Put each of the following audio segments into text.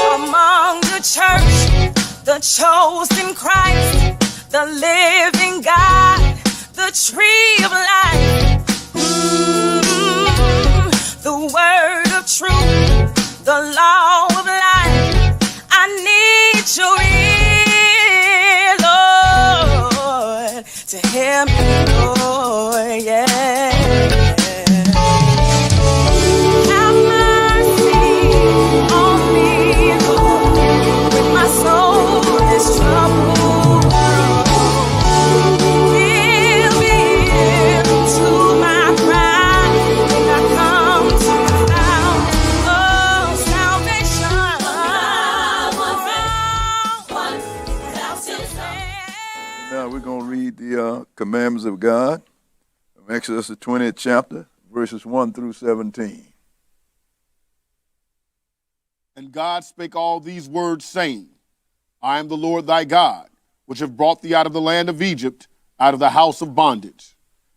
Among the church, the chosen Christ, the living God, the tree of life, the word of truth, the law of life. I need your ear, Lord, to hear me, Lord, yeah. Have mercy on me, Lord, when my soul is troubled. Fill me into my cry when I come to the house of salvation. Now we're going to read the commandments of God from Exodus the 20th chapter, verses 1 through 17. And God spake all these words, saying, I am the Lord thy God, which have brought thee out of the land of Egypt, out of the house of bondage.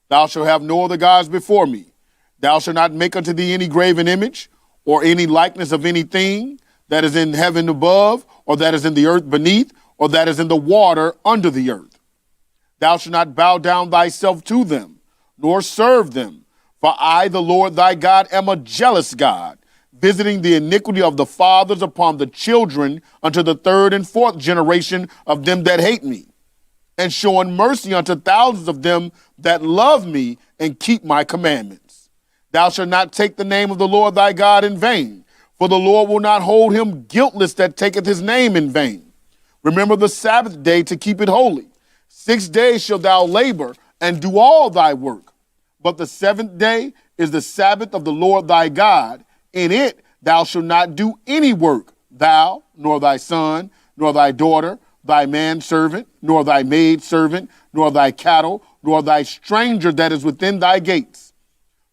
Thou shalt have no other gods before me. Thou shalt not make unto thee any graven image, or any likeness of anything that is in heaven above, or that is in the earth beneath, or that is in the water under the earth. Thou shalt not bow down thyself to them, nor serve them. For I, the Lord thy God, am a jealous God, visiting the iniquity of the fathers upon the children unto the third and fourth generation of them that hate me, and showing mercy unto thousands of them that love me and keep my commandments. Thou shalt not take the name of the Lord thy God in vain, for the Lord will not hold him guiltless that taketh his name in vain. Remember the Sabbath day to keep it holy. 6 days shalt thou labor and do all thy work. But the seventh day is the Sabbath of the Lord thy God. In it thou shalt not do any work, thou, nor thy son, nor thy daughter, thy manservant, nor thy maidservant, nor thy cattle, nor thy stranger that is within thy gates.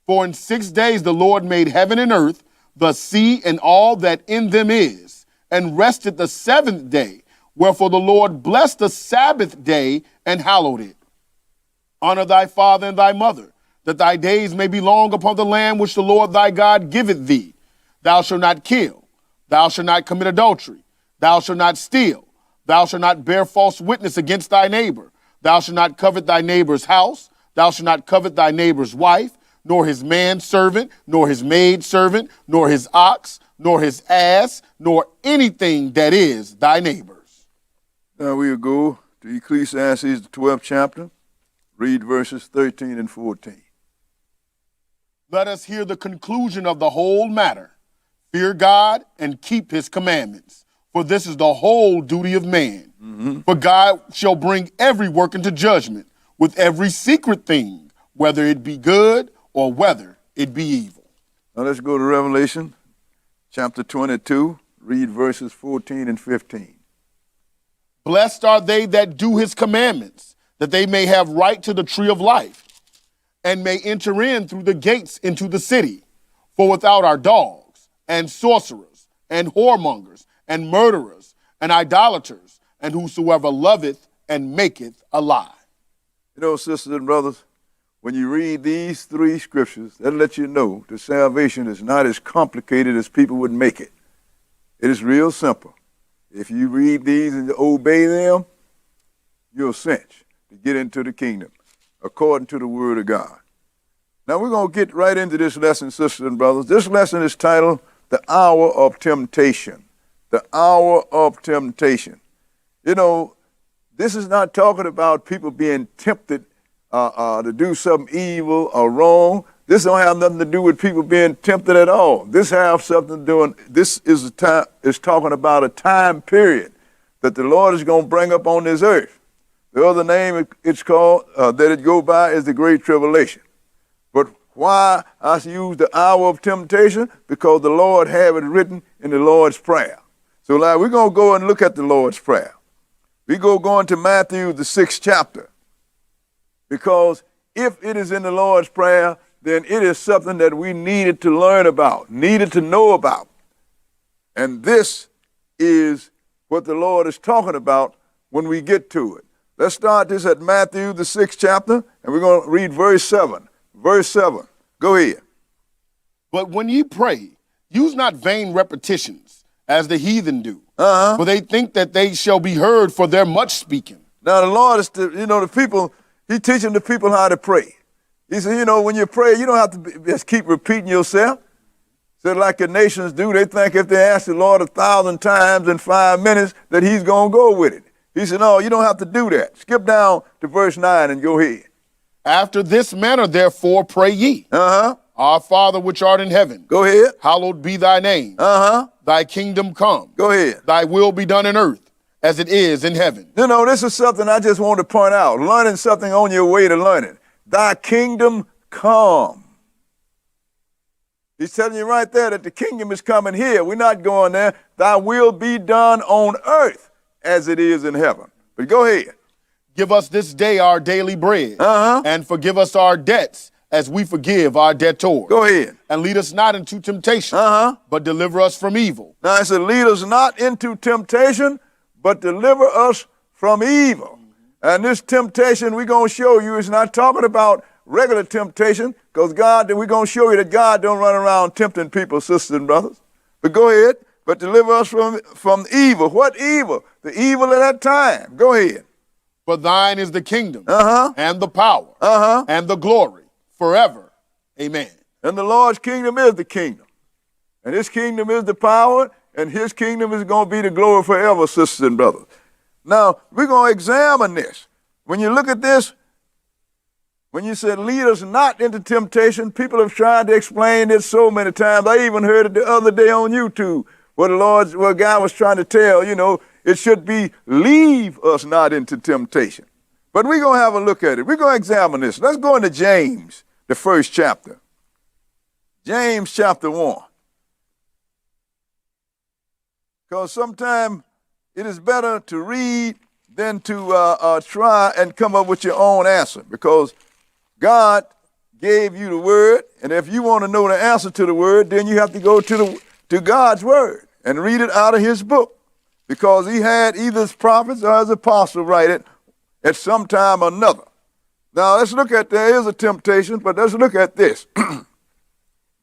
For in 6 days the Lord made heaven and earth, the sea and all that in them is, and rested the seventh day. Wherefore the Lord blessed the Sabbath day and hallowed it. Honor thy father and thy mother, that thy days may be long upon the land which the Lord thy God giveth thee. Thou shalt not kill. Thou shalt not commit adultery. Thou shalt not steal. Thou shalt not bear false witness against thy neighbor. Thou shalt not covet thy neighbor's house. Thou shalt not covet thy neighbor's wife, nor his manservant, nor his maidservant, nor his ox, nor his ass, nor anything that is thy neighbor's. Now we'll go to Ecclesiastes, the 12th chapter, read verses 13 and 14. Let us hear the conclusion of the whole matter. Fear God and keep his commandments, for this is the whole duty of man. For God shall bring every work into judgment with every secret thing, whether it be good or whether it be evil. Now let's go to Revelation, chapter 22, read verses 14 and 15. Blessed are they that do his commandments, that they may have right to the tree of life, and may enter in through the gates into the city. For without are dogs, and sorcerers, and whoremongers, and murderers, and idolaters, and whosoever loveth and maketh a lie. You know, sisters and brothers, when you read these three scriptures, that'll let you know that salvation is not as complicated as people would make it. It is real simple. If you read these and obey them, you'll cinch to get into the kingdom according to the word of God. Now we're going to get right into this lesson, sisters and brothers. This lesson is titled The Hour of Temptation. The Hour of Temptation. You know, this is not talking about people being tempted to do something evil or wrong. This don't have nothing to do with people being tempted at all. This has something to do. This is a time. It's talking about a time period that the Lord is going to bring up on this earth. The other name it's called that it go by is the Great Tribulation. But why I use the hour of temptation? Because the Lord have it written in the Lord's Prayer. So like we're going to go and look at the Lord's Prayer. We go into Matthew, the 6th chapter. Because if it is in the Lord's Prayer, then it is something that we needed to learn about, needed to know about. And this is what the Lord is talking about when we get to it. Let's start this at Matthew, the 6th chapter, and we're going to read verse 7. Verse 7. Go ahead. But when ye pray, use not vain repetitions, as the heathen do. For they think that they shall be heard for their much speaking. Now, the Lord is, the people, He's teaching the people how to pray. He said, when you pray, you don't have to just keep repeating yourself. So like the nations do, they think if they ask the Lord 1,000 times in 5 minutes that He's going to go with it. He said, no, you don't have to do that. Skip down to verse 9 and go ahead. After this manner, therefore, pray ye. Our Father which art in heaven. Go ahead. Hallowed be thy name. Thy kingdom come. Go ahead. Thy will be done in earth as it is in heaven. This is something I just want to point out. Learning something on your way to learning. Thy kingdom come. He's telling you right there that the kingdom is coming here. We're not going there. Thy will be done on earth as it is in heaven. But go ahead. Give us this day our daily bread. And forgive us our debts as we forgive our debtors. Go ahead. And lead us not into temptation, but deliver us from evil. Now it said, lead us not into temptation, but deliver us from evil. And this temptation we're going to show you is not talking about regular temptation, because we're going to show you that God don't run around tempting people, sisters and brothers. But go ahead. But deliver us from evil. What evil? The evil of that time. Go ahead. For thine is the kingdom and the power and the glory forever. Amen. And the Lord's kingdom is the kingdom. And His kingdom is the power, and His kingdom is going to be the glory forever, sisters and brothers. Now, we're going to examine this. When you look at this, when you said, lead us not into temptation, people have tried to explain this so many times. I even heard it the other day on YouTube, where a guy was trying to tell, it should be, leave us not into temptation. But we're going to have a look at it. We're going to examine this. Let's go into James, the 1st chapter. James chapter 1. Because sometimes it is better to read than to try and come up with your own answer, because God gave you the word, and if you want to know the answer to the word, then you have to go to God's word and read it out of His book, because He had either His prophets or His apostles write it at some time or another. Now let's look at, there is a temptation, but let's look at this.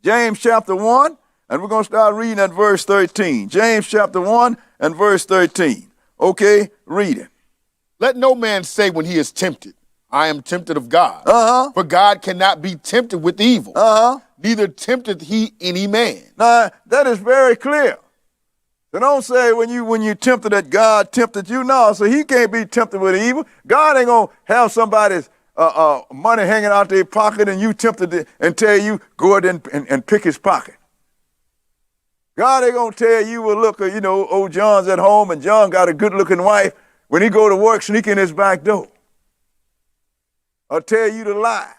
James chapter 1, and we're going to start reading at verse 13. James chapter 1 and verse 13. Okay, read it. Let no man say when he is tempted, I am tempted of God. For God cannot be tempted with evil. Neither tempteth He any man. Now, that is very clear. So don't say when you tempted that God tempted you. No, so He can't be tempted with evil. God ain't going to have somebody's money hanging out their pocket and you tempted it and tell you, go ahead and pick his pocket. God ain't going to tell you, well, look, old John's at home and John got a good-looking wife. When he go to work, sneak in his back door. Or tell you to lie.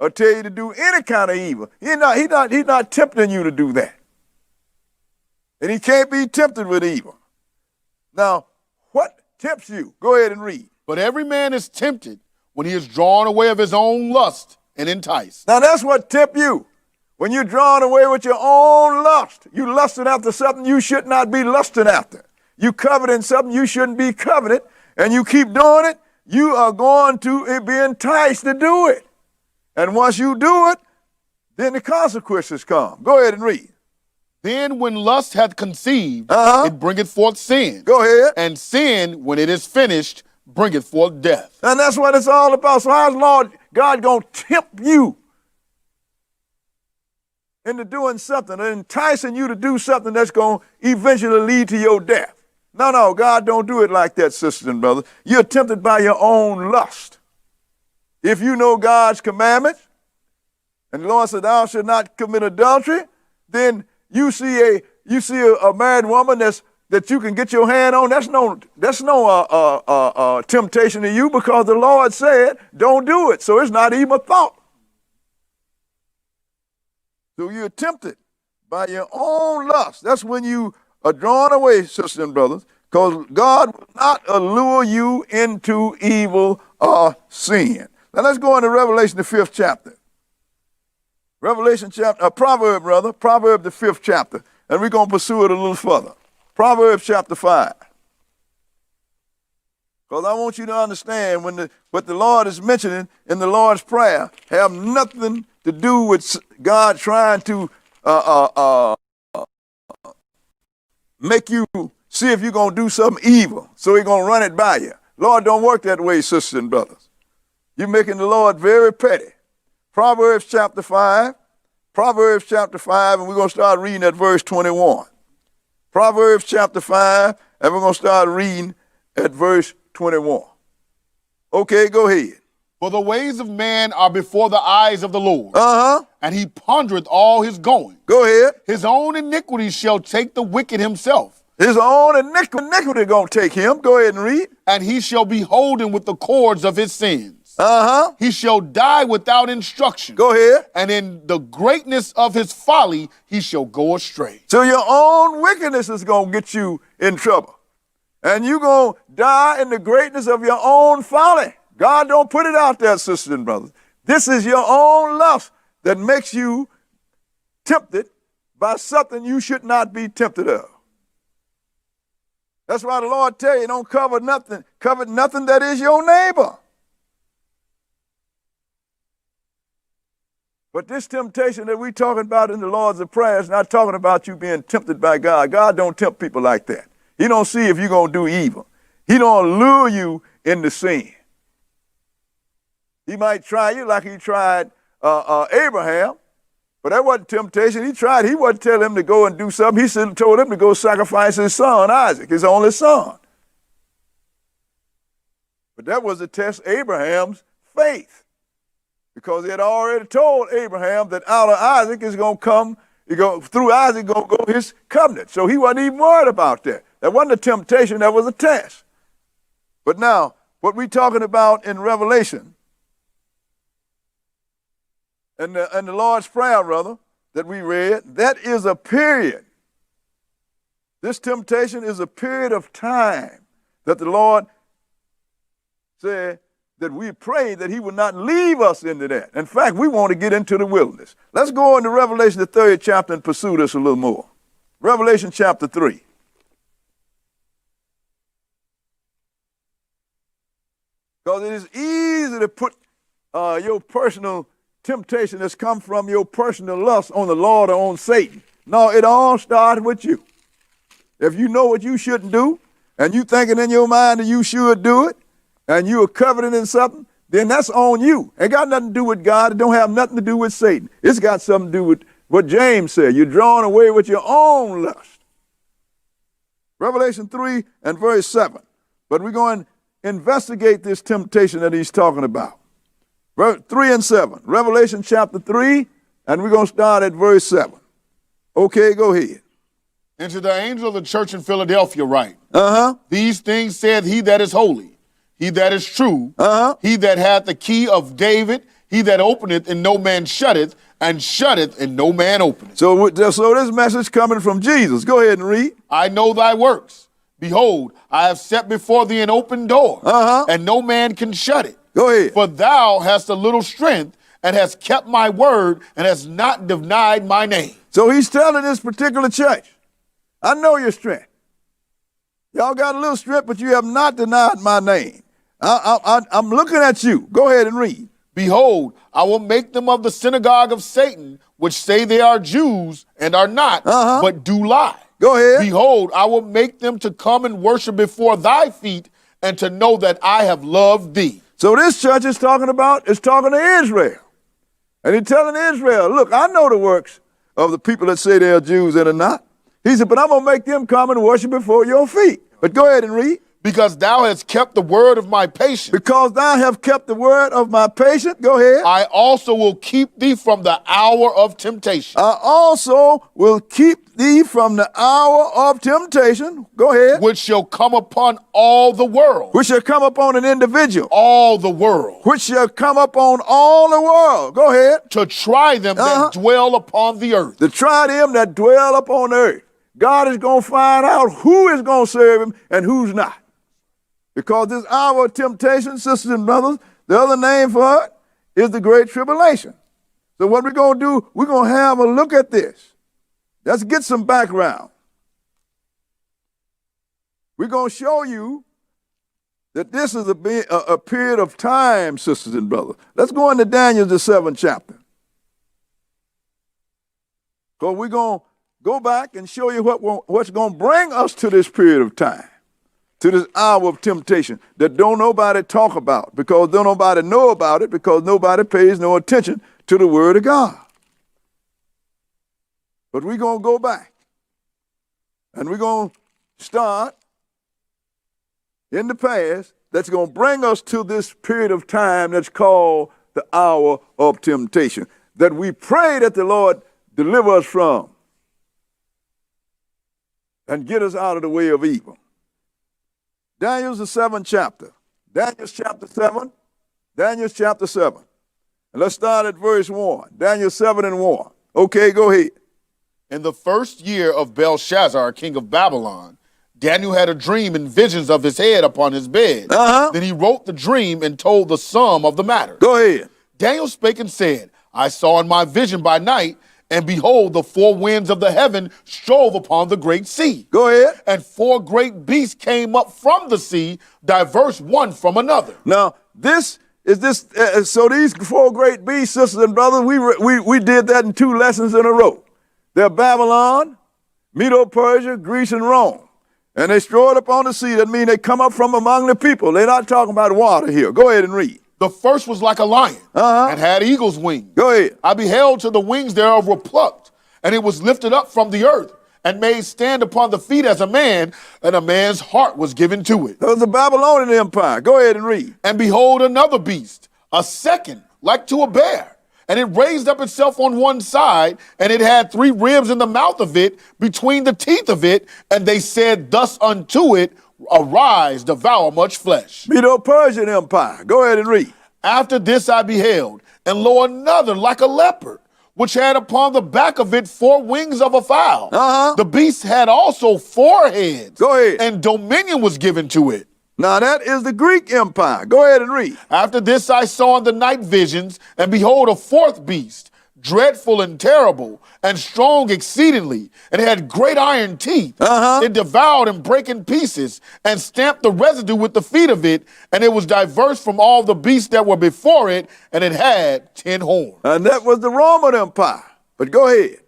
Or tell you to do any kind of evil. He's not tempting you to do that. And He can't be tempted with evil. Now, what tempts you? Go ahead and read. But every man is tempted when he is drawn away of his own lust and enticed. Now, that's what tempt you. When you're drawn away with your own lust, you lusting after something you should not be lusting after. You coveting something you shouldn't be coveting, and you keep doing it, you are going to be enticed to do it. And once you do it, then the consequences come. Go ahead and read. Then when lust hath conceived, it bringeth forth sin. Go ahead. And sin, when it is finished, bringeth forth death. And that's what it's all about. So how's Lord God going to tempt you into doing something, enticing you to do something that's going to eventually lead to your death? No, God don't do it like that, sisters and brothers. You're tempted by your own lust. If you know God's commandments, and the Lord said, thou shalt not commit adultery, then you see a married woman that you can get your hand on. That's no temptation to you, because the Lord said, don't do it. So it's not even a thought. So you're tempted by your own lust. That's when you are drawn away, sisters and brothers, because God will not allure you into evil or sin. Now let's go into Revelation, the 5th chapter. Proverbs, the 5th chapter, and we're going to pursue it a little further. Proverbs chapter 5. Because I want you to understand what the Lord is mentioning in the Lord's Prayer have nothing to do with God trying to make you see if you're going to do something evil, so he's going to run it by you. Lord don't work that way, sisters and brothers. You're making the Lord very petty. Proverbs chapter 5, and we're going to start reading at verse 21. Proverbs chapter 5, and we're going to start reading at verse 21. Okay, go ahead. For the ways of man are before the eyes of the Lord, and he pondereth all his going. Go ahead. His own iniquity shall take the wicked himself. His own iniquity going to take him. Go ahead and read. And he shall be holden with the cords of his sins. He shall die without instruction. Go ahead. And in the greatness of his folly, he shall go astray. So your own wickedness is going to get you in trouble. And you're going to die in the greatness of your own folly. God don't put it out there, sisters and brothers. This is your own lust that makes you tempted by something you should not be tempted of. That's why the Lord tell you, don't covet nothing that is your neighbor. But this temptation that we're talking about in the Lord's Prayer is not talking about you being tempted by God. God don't tempt people like that. He don't see if you're going to do evil. He don't lure you into sin. He might try you like he tried Abraham, but that wasn't temptation. He wasn't telling him to go and do something. He told him to go sacrifice his son, Isaac, his only son. But that was to test Abraham's faith, because he had already told Abraham that out of Isaac is going to come, through Isaac going to go his covenant. So he wasn't even worried about that. That wasn't a temptation, that was a test. But now, what we're talking about in Revelation, and the Lord's Prayer, brother, that we read, that is a period. This temptation is a period of time that the Lord said that we pray that he would not leave us into that. In fact, we want to get into the wilderness. Let's go into Revelation, the 3rd chapter, and pursue this a little more. Revelation chapter 3. Because it is easy to put your personal temptation that's come from your personal lust on the Lord or on Satan. No, it all started with you. If you know what you shouldn't do, and you thinking in your mind that you should do it, and you are coveting in something, then that's on you. It got nothing to do with God. It don't have nothing to do with Satan. It's got something to do with what James said. You're drawn away with your own lust. Revelation 3 and verse 7. But we're going to investigate this temptation that he's talking about. 3 and 7. Revelation chapter 3, and we're going to start at verse 7. Okay, go ahead. And to the angel of the church in Philadelphia write, These things saith he that is holy, he that is true, he that hath the key of David, he that openeth and no man shutteth, and shutteth and no man openeth. So this message coming from Jesus. Go ahead and read. I know thy works. Behold, I have set before thee an open door, and no man can shut it. Go ahead. For thou hast a little strength, and hast kept my word, and hast not denied my name. So he's telling this particular church, I know your strength. Y'all got a little strength, but you have not denied my name. I'm looking at you. Go ahead and read. Behold, I will make them of the synagogue of Satan, which say they are Jews and are not, but do lie. Go ahead. Behold, I will make them to come and worship before thy feet, and to know that I have loved thee. So this church is talking to Israel. And he's telling Israel, look, I know the works of the people that say they are Jews and are not. He said, but I'm going to make them come and worship before your feet. But go ahead and read. Because thou hast kept the word of my patience. Because thou have kept the word of my patience. Go ahead. I also will keep thee from the hour of temptation. I also will keep thee from the hour of temptation. Go ahead. Which shall come upon all the world. Which shall come upon an individual. All the world. Which shall come upon all the world. Go ahead. To try them that dwell upon the earth. To try them that dwell upon the earth. God is going to find out who is going to serve him and who's not. Because this hour of temptation, sisters and brothers, the other name for it is the Great Tribulation. So what we're going to do, we're going to have a look at this. Let's get some background. We're going to show you that this is a period of time, sisters and brothers. Let's go into Daniel, the 7th chapter. So we're going to go back and show you what's going to bring us to this period of time, to this hour of temptation that don't nobody talk about, because don't nobody know about it, because nobody pays no attention to the word of God. But we're going to go back, and we're going to start in the past that's going to bring us to this period of time that's called the hour of temptation, that we pray that the Lord deliver us from and get us out of the way of evil. Daniel's the 7th chapter. Daniel's chapter 7. Daniel's chapter 7. And let's start at verse 1. Daniel 7 and 1. Okay, go ahead. In the first year of Belshazzar, king of Babylon, Daniel had a dream and visions of his head upon his bed. Then he wrote the dream and told the sum of the matter. Go ahead. Daniel spake and said, I saw in my vision by night, and behold, the four winds of the heaven strove upon the great sea. Go ahead. And four great beasts came up from the sea, diverse one from another. Now, so these four great beasts, sisters and brothers, we did that in 2 lessons in a row. They're Babylon, Medo-Persia, Greece, and Rome. And they strode upon the sea. That means they come up from among the people. They're not talking about water here. Go ahead and read. The first was like a lion and had eagle's wings. Go ahead. I beheld till the wings thereof were plucked, and it was lifted up from the earth and made stand upon the feet as a man, and a man's heart was given to it. That was the Babylonian Empire. Go ahead and read. And behold, another beast, a second, like to a bear. And it raised up itself on one side, and it had 3 ribs in the mouth of it, between the teeth of it. And they said thus unto it, Arise, devour much flesh. Medo-Persian Empire. Go ahead and read. After this I beheld, and lo, another like a leopard, which had upon the back of it 4 wings of a fowl. The beast had also 4 heads. Go ahead. And dominion was given to it. Now that is the Greek Empire. Go ahead and read. After this I saw in the night visions, and behold, a 4th beast, dreadful and terrible, and strong exceedingly, and it had great iron teeth. It devoured and brake in pieces, and stamped the residue with the feet of it, and it was diverse from all the beasts that were before it, and it had 10 horns. And that was the Roman Empire. But go ahead.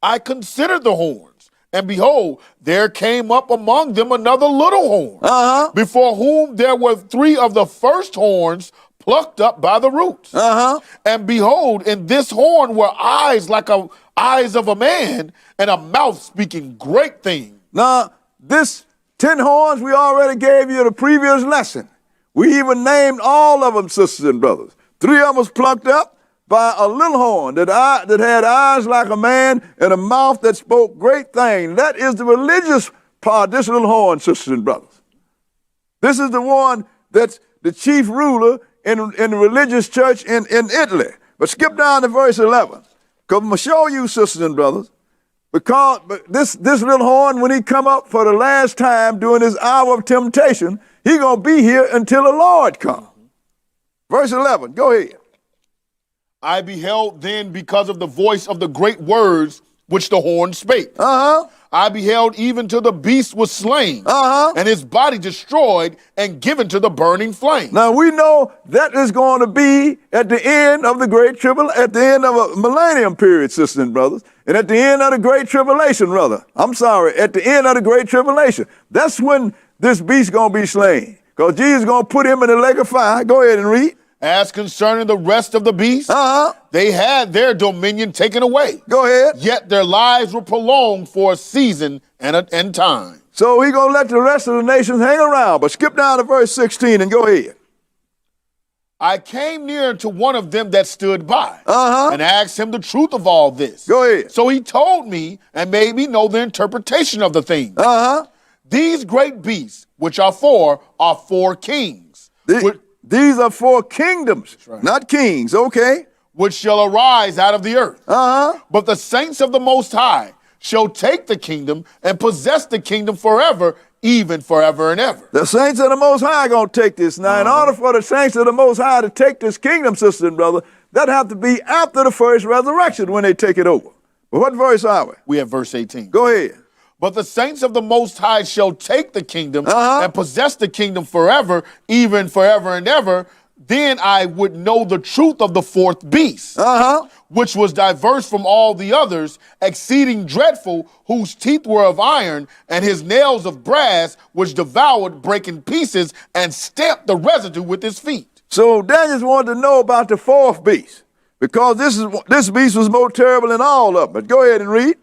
I considered the horns, and behold, there came up among them another little horn, before whom there were 3 of the first horns plucked up by the roots. And behold, in this horn were eyes like eyes of a man, and a mouth speaking great things. Now, this 10 horns we already gave you the previous lesson. We even named all of them, sisters and brothers. 3 of them was plucked up by a little horn that had eyes like a man and a mouth that spoke great things. That is the religious part, this little horn, sisters and brothers. This is the one that's the chief ruler in the religious church in Italy. But skip down to verse 11, because I'm going to show you, sisters and brothers, because this little horn, when he come up for the last time during this hour of temptation, he going to be here until the Lord comes. Verse 11, go ahead. I beheld then because of the voice of the great words which the horn spake. I beheld even till the beast was slain, and his body destroyed and given to the burning flame. Now we know that is going to be at the end of the great tribulation, at the end of a millennium period, sisters and brothers, and at the end of the great tribulation, at the end of the great tribulation. That's when this beast going to be slain, because Jesus is going to put him in the lake of fire. Go ahead and read. As concerning the rest of the beasts, they had their dominion taken away. Go ahead. Yet their lives were prolonged for a season and time. So he's going to let the rest of the nations hang around. But skip down to verse 16 and go ahead. I came near to one of them that stood by and asked him the truth of all this. Go ahead. So he told me and made me know the interpretation of the thing. These great beasts, which are 4 kings. These are 4 kingdoms, not kings, okay? Which shall arise out of the earth. But the saints of the Most High shall take the kingdom and possess the kingdom forever, even forever and ever. The saints of the Most High are going to take this. Now, in order for the saints of the Most High to take this kingdom, sister and brother, that have to be after the first resurrection when they take it over. But what verse are we? We have verse 18. Go ahead. But the saints of the Most High shall take the kingdom and possess the kingdom forever, even forever and ever. Then I would know the truth of the fourth beast, which was diverse from all the others, exceeding dreadful, whose teeth were of iron, and his nails of brass, which devoured, break in pieces, and stamped the residue with his feet. So Daniel wanted to know about the fourth beast, because this beast was more terrible than all of them. But go ahead and read.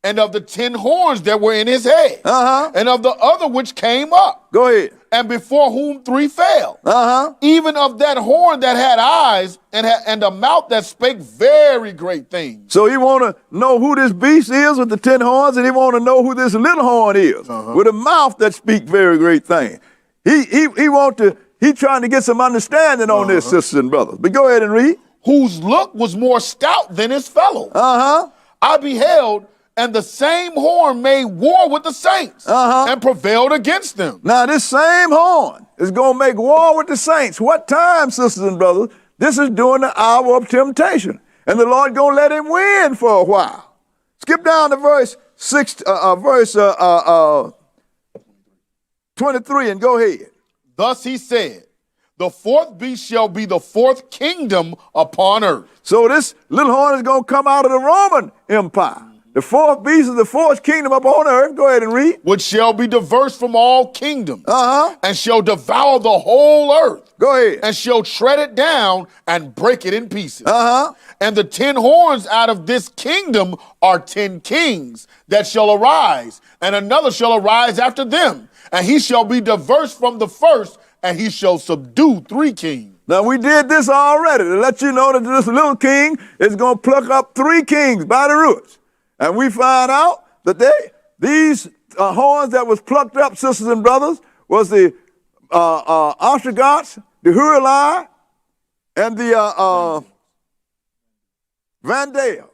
And of the 10 horns that were in his head, and of the other which came up. Go ahead. And before whom 3 fell. Even of that horn that had eyes and a mouth that spake very great things. So he want to know who this beast is with the 10 horns, and he want to know who this little horn is with a mouth that speak very great things. He trying to get some understanding on this, sisters and brothers. But go ahead and read. Whose look was more stout than his fellow. I beheld, and the same horn made war with the saints and prevailed against them. Now, this same horn is going to make war with the saints. What time, sisters and brothers? This is during the hour of temptation. And the Lord going to let him win for a while. Skip down to verse 23 and go ahead. Thus he said, the fourth beast shall be the fourth kingdom upon earth. So this little horn is going to come out of the Roman Empire. The fourth beast is the fourth kingdom upon earth. Go ahead and read. Which shall be diverse from all kingdoms, and shall devour the whole earth. Go ahead. And shall tread it down and break it in pieces. And the 10 horns out of this kingdom are 10 kings that shall arise, and another shall arise after them. And he shall be diverse from the first, and he shall subdue 3 kings. Now, we did this already to let you know that this little king is going to pluck up 3 kings by the roots. And we find out that these horns that was plucked up, sisters and brothers, was the Ostrogoths, the Huruli, and the Vandals.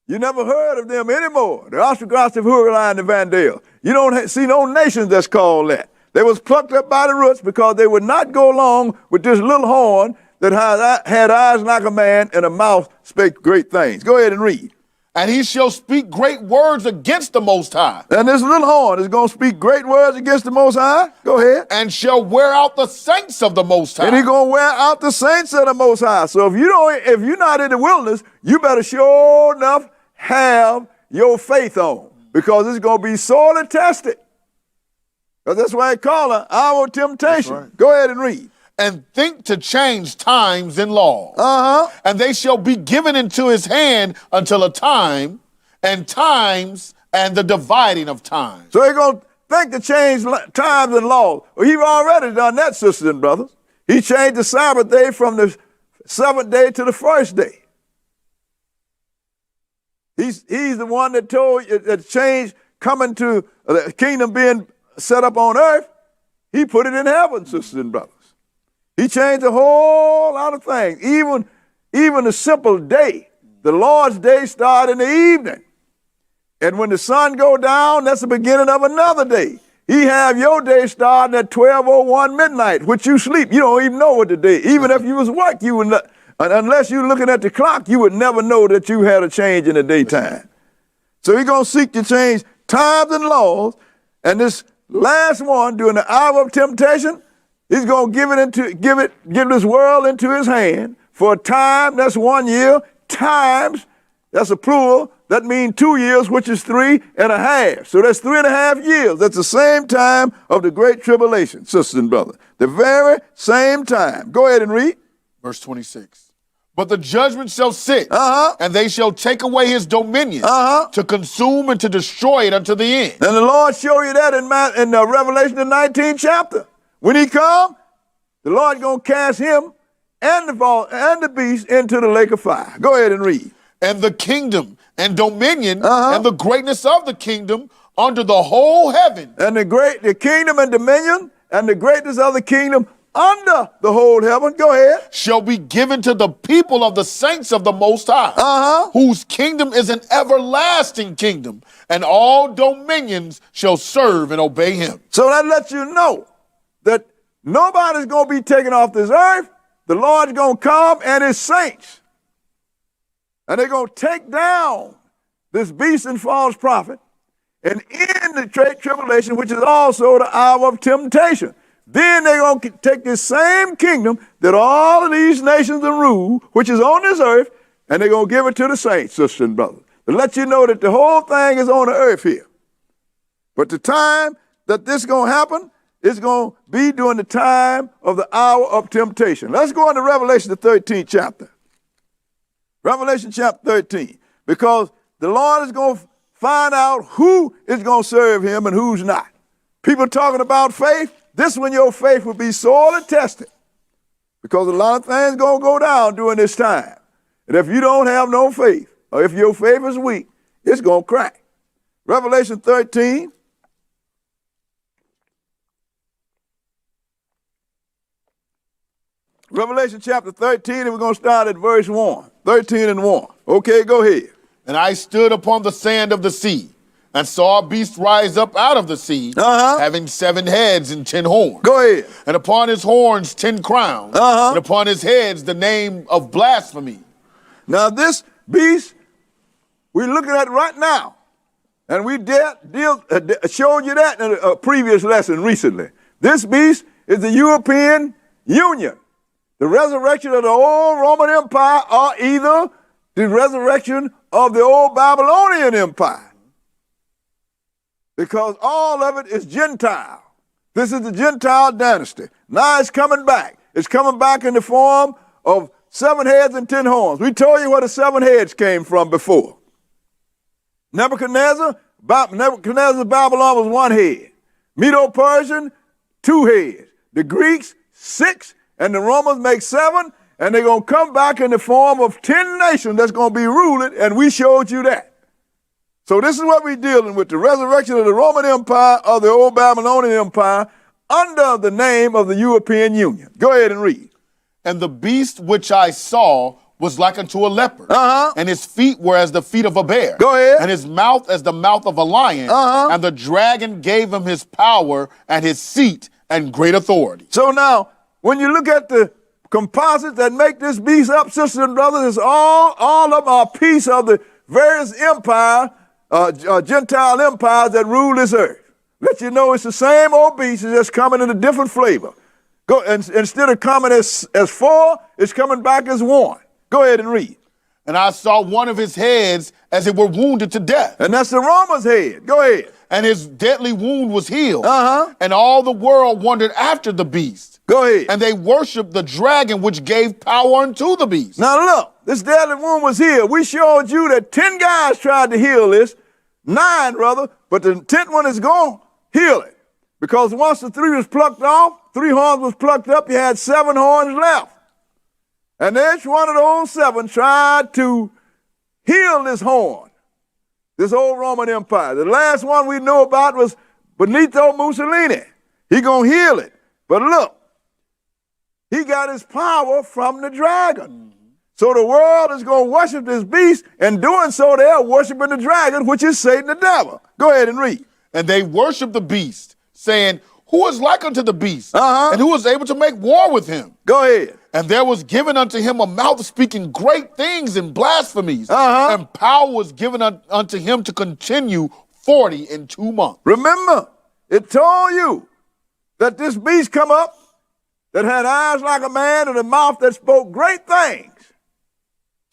You never heard of them anymore. The Ostrogoths, the Huruli, and the Vandals. You don't see no nations that's called that. They was plucked up by the roots because they would not go along with this little horn that had eyes like a man and a mouth spake great things. Go ahead and read. And he shall speak great words against the Most High. And this little horn is going to speak great words against the Most High. Go ahead. And shall wear out the saints of the Most High. And he's going to wear out the saints of the Most High. So if you're not in the wilderness, you better sure enough have your faith on, because it's going to be sorely tested. Because that's why I call it our temptation. Right. Go ahead and read. And think to change times and laws. And they shall be given into his hand until a time, and times, and the dividing of time. So he's going to think to change times and laws. Well, he's already done that, sisters and brothers. He changed the Sabbath day from the 7th day to the 1st day. He's the one that told you that change coming to the kingdom being set up on earth. He put it in heaven, sisters and brothers. He changed a whole lot of things. Even a simple day. The Lord's day started in the evening. And when the sun go down, that's the beginning of another day. He have your day starting at 12:01 midnight, which you sleep. You don't even know what the day. Even if you was work, you would not, unless you're looking at the clock, you would never know that you had a change in the daytime. So he's going to seek to change times and laws. And this last one, during the hour of temptation, he's going to give this world into his hand for a time, that's 1 year, times, that's a plural, that means 2 years, which is 3.5. So that's 3.5 years. That's the same time of the great tribulation, sisters and brothers. The very same time. Go ahead and read. Verse 26. But the judgment shall sit, and they shall take away his dominion to consume and to destroy it unto the end. And the Lord showed you that in Revelation, the 19th chapter. When he come, the Lord going to cast him and the beast into the lake of fire. Go ahead and read. And the kingdom and dominion and the greatness of the kingdom under the whole heaven. And the kingdom and dominion and the greatness of the kingdom under the whole heaven. Go ahead. Shall be given to the people of the saints of the Most High, whose kingdom is an everlasting kingdom, and all dominions shall serve and obey him. So that lets you know that nobody's going to be taken off this earth. The Lord's going to come and his saints. And they're going to take down this beast and false prophet. and in the tribulation, which is also the hour of temptation. Then they're going to take this same kingdom that all of these nations are rule, which is on this earth, and they're going to give it to the saints, sisters and brothers, to let you know that the whole thing is on the earth here. But the time that this is going to happen is going to be during the time of the hour of temptation. Let's go into Revelation, the 13th chapter. Revelation chapter 13, because the Lord is going to find out who is going to serve him and who's not. People talking about faith, this one your faith will be sorely tested, because a lot of things going to go down during this time. And if you don't have no faith, or if your faith is weak, it's going to crack. Revelation 13. Revelation chapter 13, and we're going to start at verse 1. 13 and 1. Okay, go ahead. And I stood upon the sand of the sea, and saw a beast rise up out of the sea, having 7 heads and 10 horns. Go ahead. And upon his horns 10 crowns, and upon his heads the name of blasphemy. Now this beast we're looking at right now, and we showed you that in a previous lesson recently. This beast is the European Union. The resurrection of the old Roman Empire, or either the resurrection of the old Babylonian Empire. Because all of it is Gentile. This is the Gentile dynasty. Now it's coming back. It's coming back in the form of 7 heads and 10 horns. We told you where the 7 heads came from before. Nebuchadnezzar's Babylon was 1 head. Medo-Persian, 2 heads. The Greeks, 6. And the Romans make 7, and they're going to come back in the form of 10 nations that's going to be ruling, and we showed you that. So this is what we're dealing with, the resurrection of the Roman Empire or the old Babylonian Empire under the name of the European Union. Go ahead and read. And the beast which I saw was like unto a leopard, and his feet were as the feet of a bear. Go ahead. And his mouth as the mouth of a lion, and the dragon gave him his power and his seat and great authority. So now, when you look at the composites that make this beast up, sisters and brothers, it's all of them are a piece of the various Gentile empires that rule this earth. Let you know it's the same old beast, it's just coming in a different flavor. Instead of coming as 4, it's coming back as 1. Go ahead and read. And I saw one of his heads as it were wounded to death. And that's the Roman's head. Go ahead. And his deadly wound was healed. And all the world wondered after the beast. Go ahead. And they worshiped the dragon which gave power unto the beast. Now look, this deadly wound was healed. We showed you that 10 guys tried to heal this, 9 rather, but the 10th one is going to heal it. Because once the 3 was plucked off, 3 horns was plucked up, you had 7 horns left. And each one of those 7 tried to heal this horn, this old Roman Empire. The last one we know about was Benito Mussolini. He gonna heal it. But look, he got his power from the dragon. So the world is going to worship this beast, and doing so they're worshiping the dragon, which is Satan the devil. Go ahead and read. And they worship the beast, saying, who is like unto the beast, and who is able to make war with him? Go ahead. And there was given unto him a mouth speaking great things and blasphemies, and power was given unto him to continue 42 months. Remember, it told you that this beast come up that had eyes like a man and a mouth that spoke great things.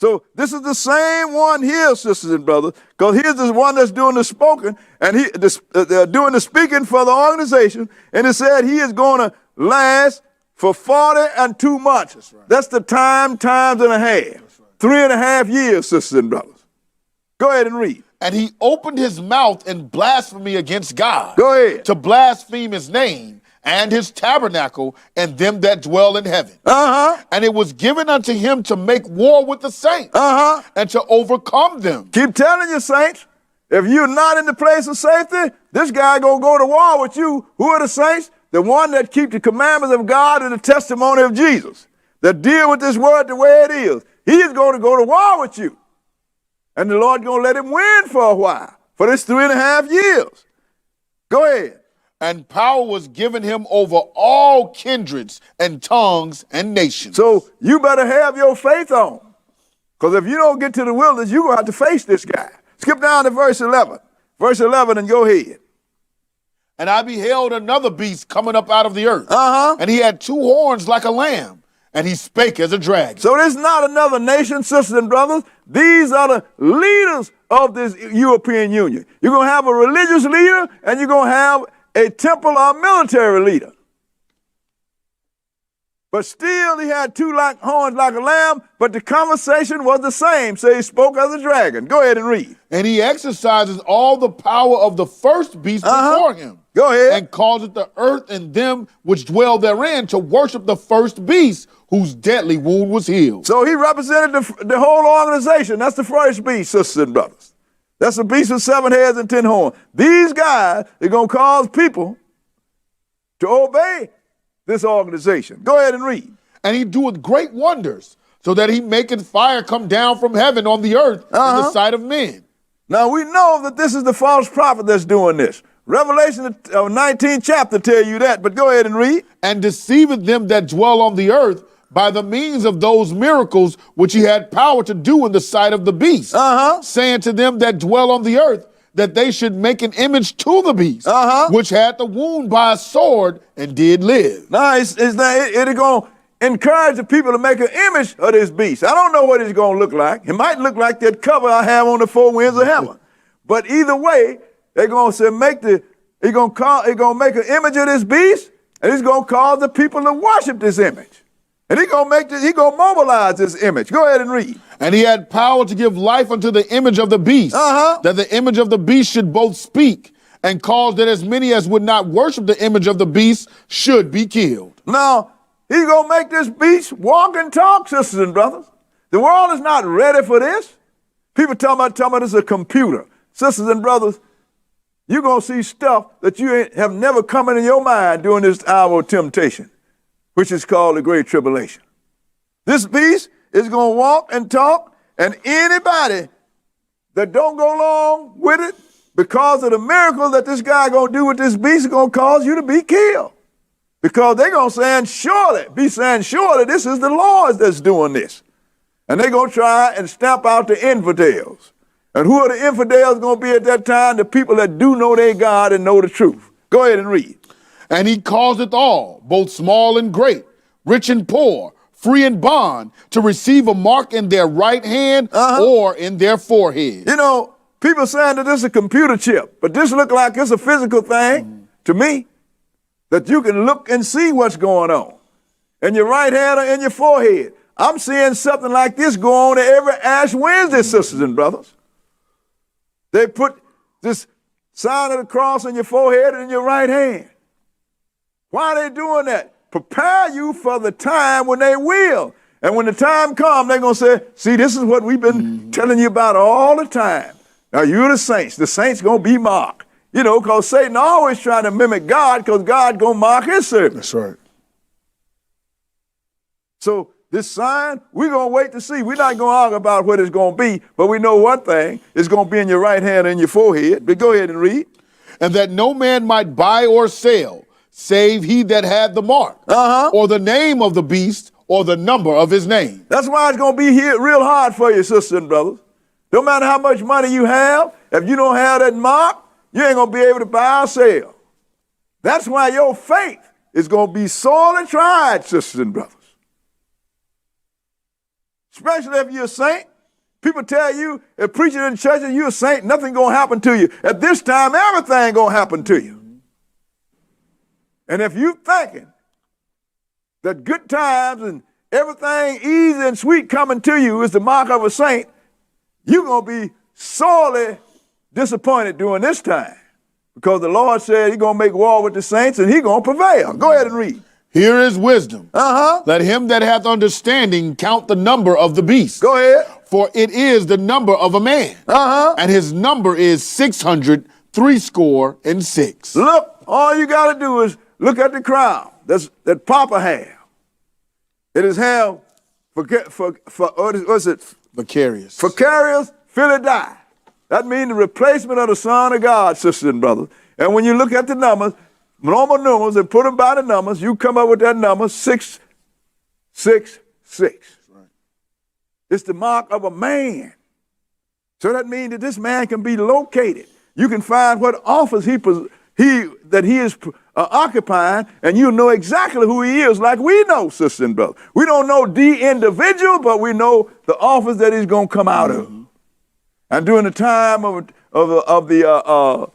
So this is the same one here, sisters and brothers, because here's the one that's doing the spoken, and doing the speaking for the organization, and it said he is going to last for 42 months. That's right. That's the times and a half. That's right. 3.5 years, sisters and brothers. Go ahead and read. And he opened his mouth in blasphemy against God. Go ahead. To blaspheme his name and his tabernacle and them that dwell in heaven. And it was given unto him to make war with the saints and to overcome them. Keep telling you, saints, if you're not in the place of safety, this guy gonna go to war with you. Who are the saints? The one that keep the commandments of God and the testimony of Jesus, that deal with this word the way it is. He is going to go to war with you. And the Lord gonna let him win for a while, for this 3.5 years. Go ahead. And power was given him over all kindreds and tongues and nations. So you better have your faith on. Because if you don't get to the wilderness, you're going to have to face this guy. Skip down to verse 11. verse 11, and go ahead. And I beheld another beast coming up out of the earth. Uh-huh. And he had 2 horns like a lamb, and he spake as a dragon. So this is not another nation, sisters and brothers. These are the leaders of this European Union. You're going to have a religious leader, and you're going to have a temple or military leader. But still, he had 2 horns like a lamb, but the conversation was the same. So he spoke as a dragon. Go ahead and read. And he exercises all the power of the first beast before him. Go ahead. And causeth the earth and them which dwell therein to worship the first beast, whose deadly wound was healed. So he represented the whole organization. That's the first beast, sisters and brothers. That's the beast with 7 heads and 10 horns. These guys are going to cause people to obey this organization. Go ahead and read. And he doeth great wonders, so that he maketh fire come down from heaven on the earth in the sight of men. Now we know that this is the false prophet that's doing this. Revelation 19th chapter tell you that, but go ahead and read. And deceiveth them that dwell on the earth by the means of those miracles which he had power to do in the sight of the beast, saying to them that dwell on the earth, that they should make an image to the beast, which had the wound by a sword and did live. Now, it's going to encourage the people to make an image of this beast. I don't know what it's going to look like. It might look like that cover I have on the 4 winds of heaven. But either way, they're going to say, he's going to make an image of this beast, and he's going to cause the people to worship this image. And he's going to mobilize this image. Go ahead and read. And he had power to give life unto the image of the beast, that the image of the beast should both speak, and cause that as many as would not worship the image of the beast should be killed. Now, he's going to make this beast walk and talk, sisters and brothers. The world is not ready for this. People talking about this is a computer. Sisters and brothers, you're going to see stuff that you have never come into your mind during this hour of temptation, which is called the Great Tribulation. This beast is going to walk and talk, and anybody that don't go along with it because of the miracle that this guy going to do with this beast is going to cause you to be killed. Because they're going to be saying, surely this is the Lord that's doing this. And they're going to try and stamp out the infidels. And who are the infidels going to be at that time? The people that do know their God and know the truth. Go ahead and read. And he causeth all, both small and great, rich and poor, free and bond, to receive a mark in their right hand or in their forehead. You know, people saying that this is a computer chip, but this look like it's a physical thing to me, that you can look and see what's going on in your right hand or in your forehead. I'm seeing something like this go on every Ash Wednesday, sisters and brothers. They put this sign of the cross on your forehead and in your right hand. Why are they doing that? Prepare you for the time when they will. And when the time comes, they're going to say, see, this is what we've been telling you about all the time. Now, you're the saints. The saints going to be mocked. You know, because Satan always trying to mimic God, because God going to mock his servants. That's right. So this sign, we're going to wait to see. We're not going to argue about what it's going to be, but we know one thing. It's going to be in your right hand and your forehead. But go ahead and read. And that no man might buy or sell, save he that had the mark, or the name of the beast, or the number of his name. That's why it's going to be here real hard for you, sisters and brothers. No matter how much money you have, if you don't have that mark, you ain't going to be able to buy or sell. That's why your faith is going to be sorely tried, sisters and brothers. Especially if you're a saint. People tell you, if preaching in churches, you're a saint, nothing going to happen to you. At this time, everything going to happen to you. And if you're thinking that good times and everything easy and sweet coming to you is the mark of a saint, you're going to be sorely disappointed during this time. Because the Lord said he's going to make war with the saints and he's going to prevail. Go ahead and read. Here is wisdom. Let him that hath understanding count the number of the beast. Go ahead. For it is the number of a man. And his number is 666. Look, all you got to do is look at the crown that Papa have. It is held for what's it? Vicarious. Vicarious Philidai. That means the replacement of the Son of God, sisters and brothers. And when you look at the numbers, normal numbers, and put them by the numbers, you come up with that number, 666. Right. It's the mark of a man. So that means that this man can be located. you can find what office he is occupying, and you know exactly who he is, like we know, sisters and brothers. We don't know the individual, but we know the office that he's going to come out of. And during the time of the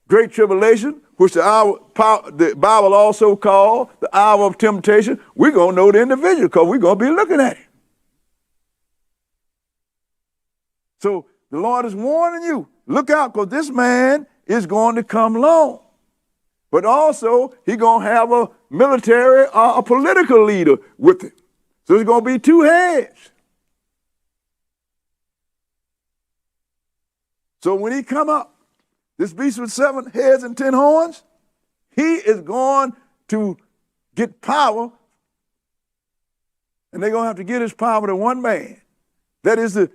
Great Tribulation, which the Bible also called the hour of temptation, we're going to know the individual because we're going to be looking at him. So the Lord is warning you, look out, because this man is going to come along. But also, he's going to have a military or a political leader with him. So there's going to be two heads. So when he come up, this beast with 7 heads and 10 horns, he is going to get power, and they're going to have to get his power to one man. That is the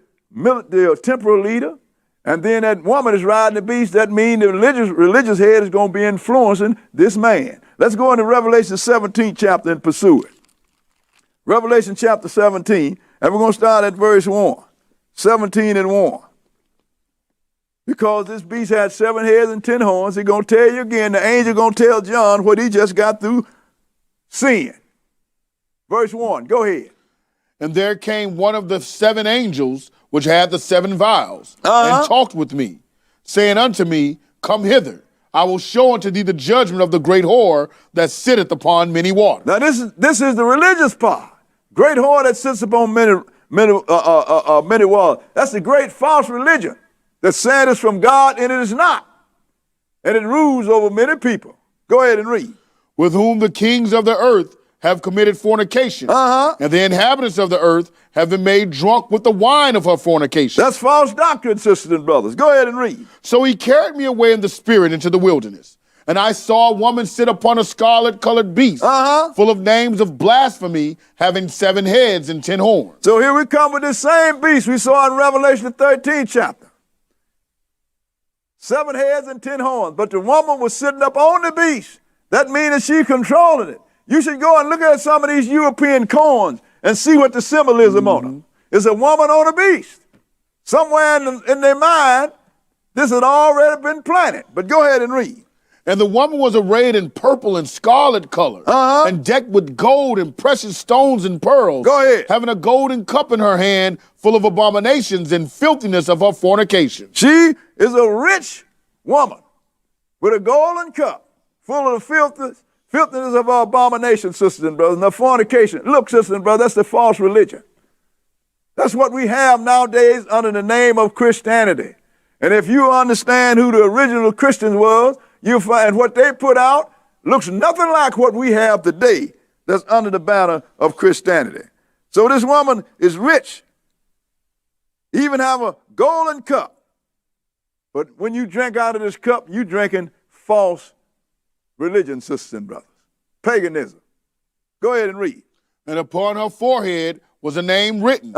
temporal leader. And then that woman is riding the beast. That means the religious head is going to be influencing this man. Let's go into Revelation 17 chapter and pursue it. Revelation chapter 17, and we're going to start at verse 1. 17 and 1. Because this beast had 7 heads and 10 horns, he's going to tell you again, the angel going to tell John what he just got through seeing. Verse 1, go ahead. And there came one of the 7 angels which had the 7 vials, and talked with me, saying unto me, Come hither, I will show unto thee the judgment of the great whore that sitteth upon many waters. Now this is the religious part. Great whore that sits upon many waters. That's the great false religion that said it's from God, and it is not. And it rules over many people. Go ahead and read. With whom the kings of the earth have committed fornication, and the inhabitants of the earth have been made drunk with the wine of her fornication. That's false doctrine, sisters and brothers. Go ahead and read. So he carried me away in the spirit into the wilderness, and I saw a woman sit upon a scarlet-colored beast, full of names of blasphemy, having 7 heads and 10 horns. So here we come with this same beast we saw in Revelation the 13th chapter. 7 heads and 10 horns. But the woman was sitting up on the beast. That means that she controlling it. You should go and look at some of these European coins and see what the symbolism on them. It's a woman on a beast. Somewhere in their mind, this had already been planted. But go ahead and read. And the woman was arrayed in purple and scarlet color, and decked with gold and precious stones and pearls. Go ahead. Having a golden cup in her hand, full of abominations and filthiness of her fornication. She is a rich woman with a golden cup full of the filthiness of our abomination, sisters and brothers, and the fornication. Look, sisters and brothers, that's the false religion. That's what we have nowadays under the name of Christianity. And if you understand who the original Christians was, you'll find what they put out looks nothing like what we have today that's under the banner of Christianity. So this woman is rich, even have a golden cup. But when you drink out of this cup, you're drinking false religion, sisters and brothers. Paganism. Go ahead and read. And upon her forehead was a name written,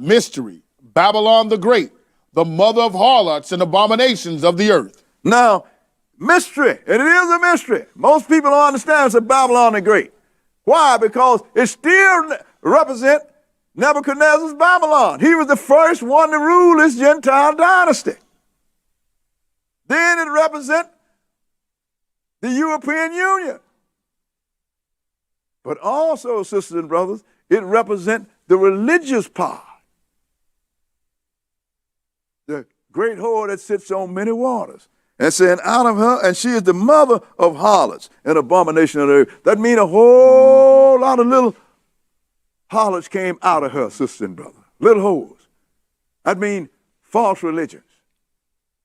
Mystery, Babylon the Great, the mother of harlots and abominations of the earth. Now, mystery, and it is a mystery. Most people don't understand it's a Babylon the Great. Why? Because it still represents Nebuchadnezzar's Babylon. He was the first one to rule this Gentile dynasty. Then it represents the European Union. But also, sisters and brothers, it represents the religious part. The great whore that sits on many waters. And saying out of her, and she is the mother of harlots and abomination of the earth. That means a whole lot of little harlots came out of her, sisters and brothers. Little whores. That means false religions.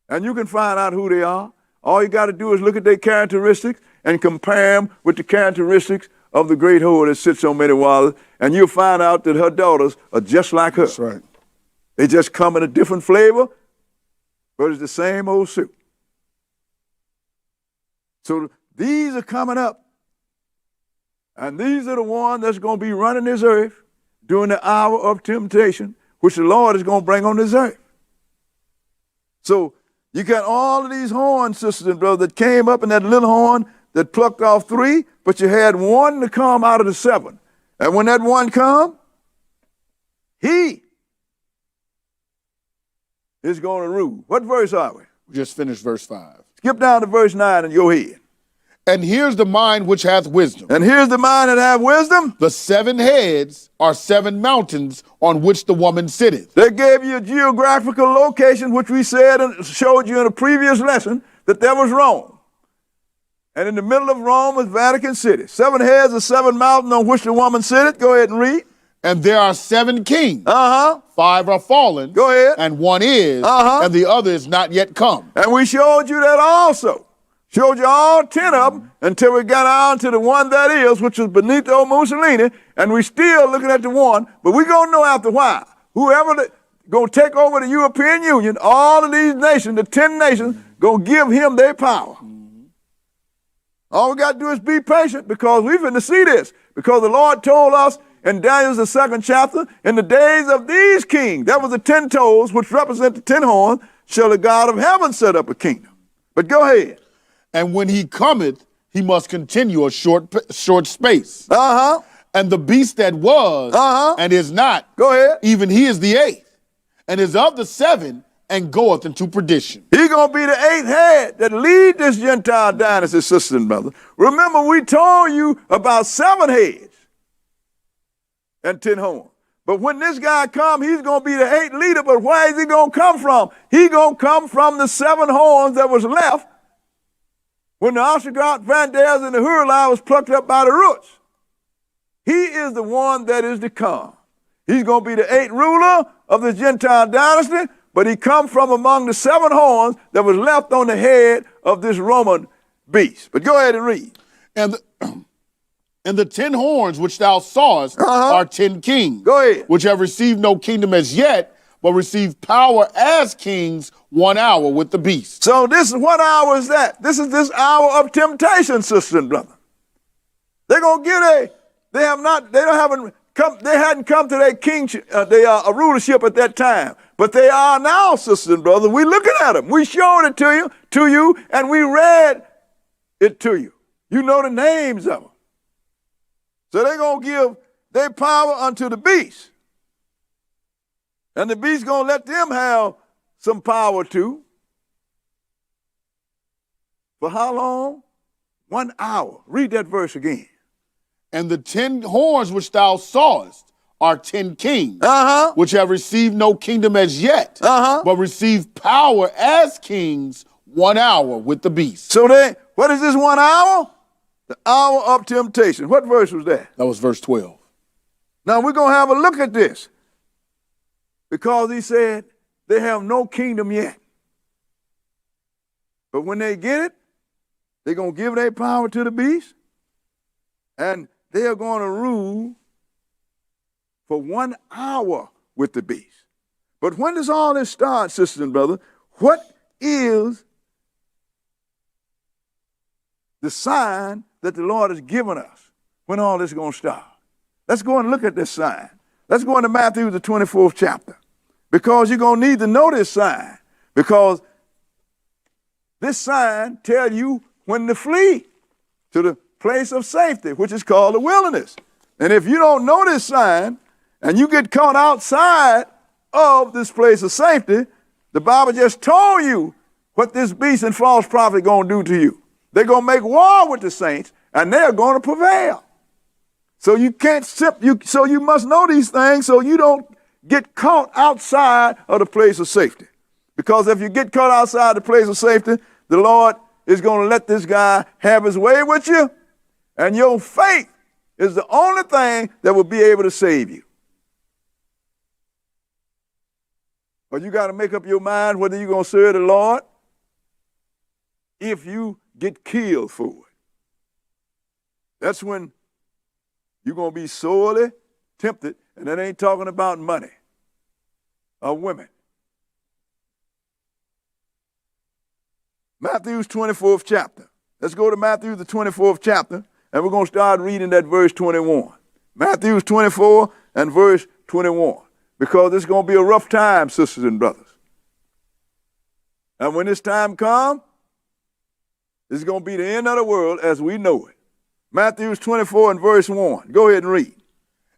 And you can find out who they are. All you got to do is look at their characteristics and compare them with the characteristics of the great whore that sits on many waters, and you'll find out that her daughters are just like her. That's right. They just come in a different flavor, but it's the same old soup. So these are coming up, and these are the ones that's going to be running this earth during the hour of temptation, which the Lord is going to bring on this earth. So you got all of these horns, sisters and brothers, that came up in that little horn that plucked off 3, but you had one to come out of the 7. And when that one come, he is going to rule. What verse are we? We just finished verse 5. Skip down to verse 9 in your head. And here's the mind which hath wisdom. And here's the mind that have wisdom. The 7 heads are 7 mountains on which the woman sitteth. They gave you a geographical location, which we said and showed you in a previous lesson, that there was Rome. And in the middle of Rome was Vatican City. 7 heads are 7 mountains on which the woman sitteth. Go ahead and read. And there are 7 kings. 5 are fallen. Go ahead. And 1 is, and the other is not yet come. And we showed you that also. Showed you all 10 of them until we got on to the one that is, which is Benito Mussolini, and we still looking at the one, but we're going to know after a while. Whoever going to take over the European Union, all of these nations, the 10 nations, going to give him their power. All we got to do is be patient because we're finna see this. Because the Lord told us in Daniel's the 2nd chapter, in the days of these kings, that was the 10 toes, which represent the 10 horns, shall the God of heaven set up a kingdom. But go ahead. And when he cometh, he must continue a short space. And the beast that was and is not, go ahead. Even he is the 8th, and is of the 7, and goeth into perdition. He's going to be the 8th head that lead this Gentile dynasty, sisters and brothers. Remember, we told you about 7 heads and 10 horns. But when this guy come, he's going to be the 8th leader. But where is he going to come from? He's going to come from the 7 horns that was left when the Ostrogoth, Vandals, and the Hurlai was plucked up by the roots. He is the one that is to come. He's going to be the 8th ruler of the Gentile dynasty, but he come from among the 7 horns that was left on the head of this Roman beast. But go ahead and read. And the 10 horns which thou sawest are 10 kings, go ahead, which have received no kingdom as yet, but receive power as kings 1 hour with the beast. So this is what hour is that? This is this hour of temptation, sister and brother. They're gonna get they hadn't come to their kingship, a rulership at that time. But they are now, sisters and brothers. We looking at them. We showed it to you, and we read it to you. You know the names of them. So they're gonna give their power unto the beast. And the beast going to let them have some power too. For how long? 1 hour. Read that verse again. And the 10 horns which thou sawest are 10 kings, which have received no kingdom as yet, but receive power as kings 1 hour with the beast. So what is this 1 hour? The hour of temptation. What verse was that? That was verse 12. Now we're going to have a look at this. Because he said they have no kingdom yet. But when they get it, they're going to give their power to the beast. And they are going to rule for 1 hour with the beast. But when does all this start, sisters and brothers? What is the sign that the Lord has given us when all this is going to start? Let's go and look at this sign. Let's go into Matthew, the 24th chapter. Because you're going to need to know this sign. Because this sign tells you when to flee to the place of safety, which is called the wilderness. And if you don't know this sign, and you get caught outside of this place of safety, the Bible just told you what this beast and false prophet are going to do to you. They're going to make war with the saints, and they're going to prevail. So you can't so you must know these things so you don't get caught outside of the place of safety. Because if you get caught outside the place of safety, the Lord is going to let this guy have his way with you, and your faith is the only thing that will be able to save you. But you got to make up your mind whether you're going to serve the Lord if you get killed for it. That's when you're going to be sorely tempted, and that ain't talking about money or women. Matthew's 24th chapter. Let's go to Matthew, the 24th chapter, and we're going to start reading that verse 21. Matthew's 24 and verse 21. Because it's going to be a rough time, sisters and brothers. And when this time comes, it's going to be the end of the world as we know it. Matthew's 24 and verse 1. Go ahead and read.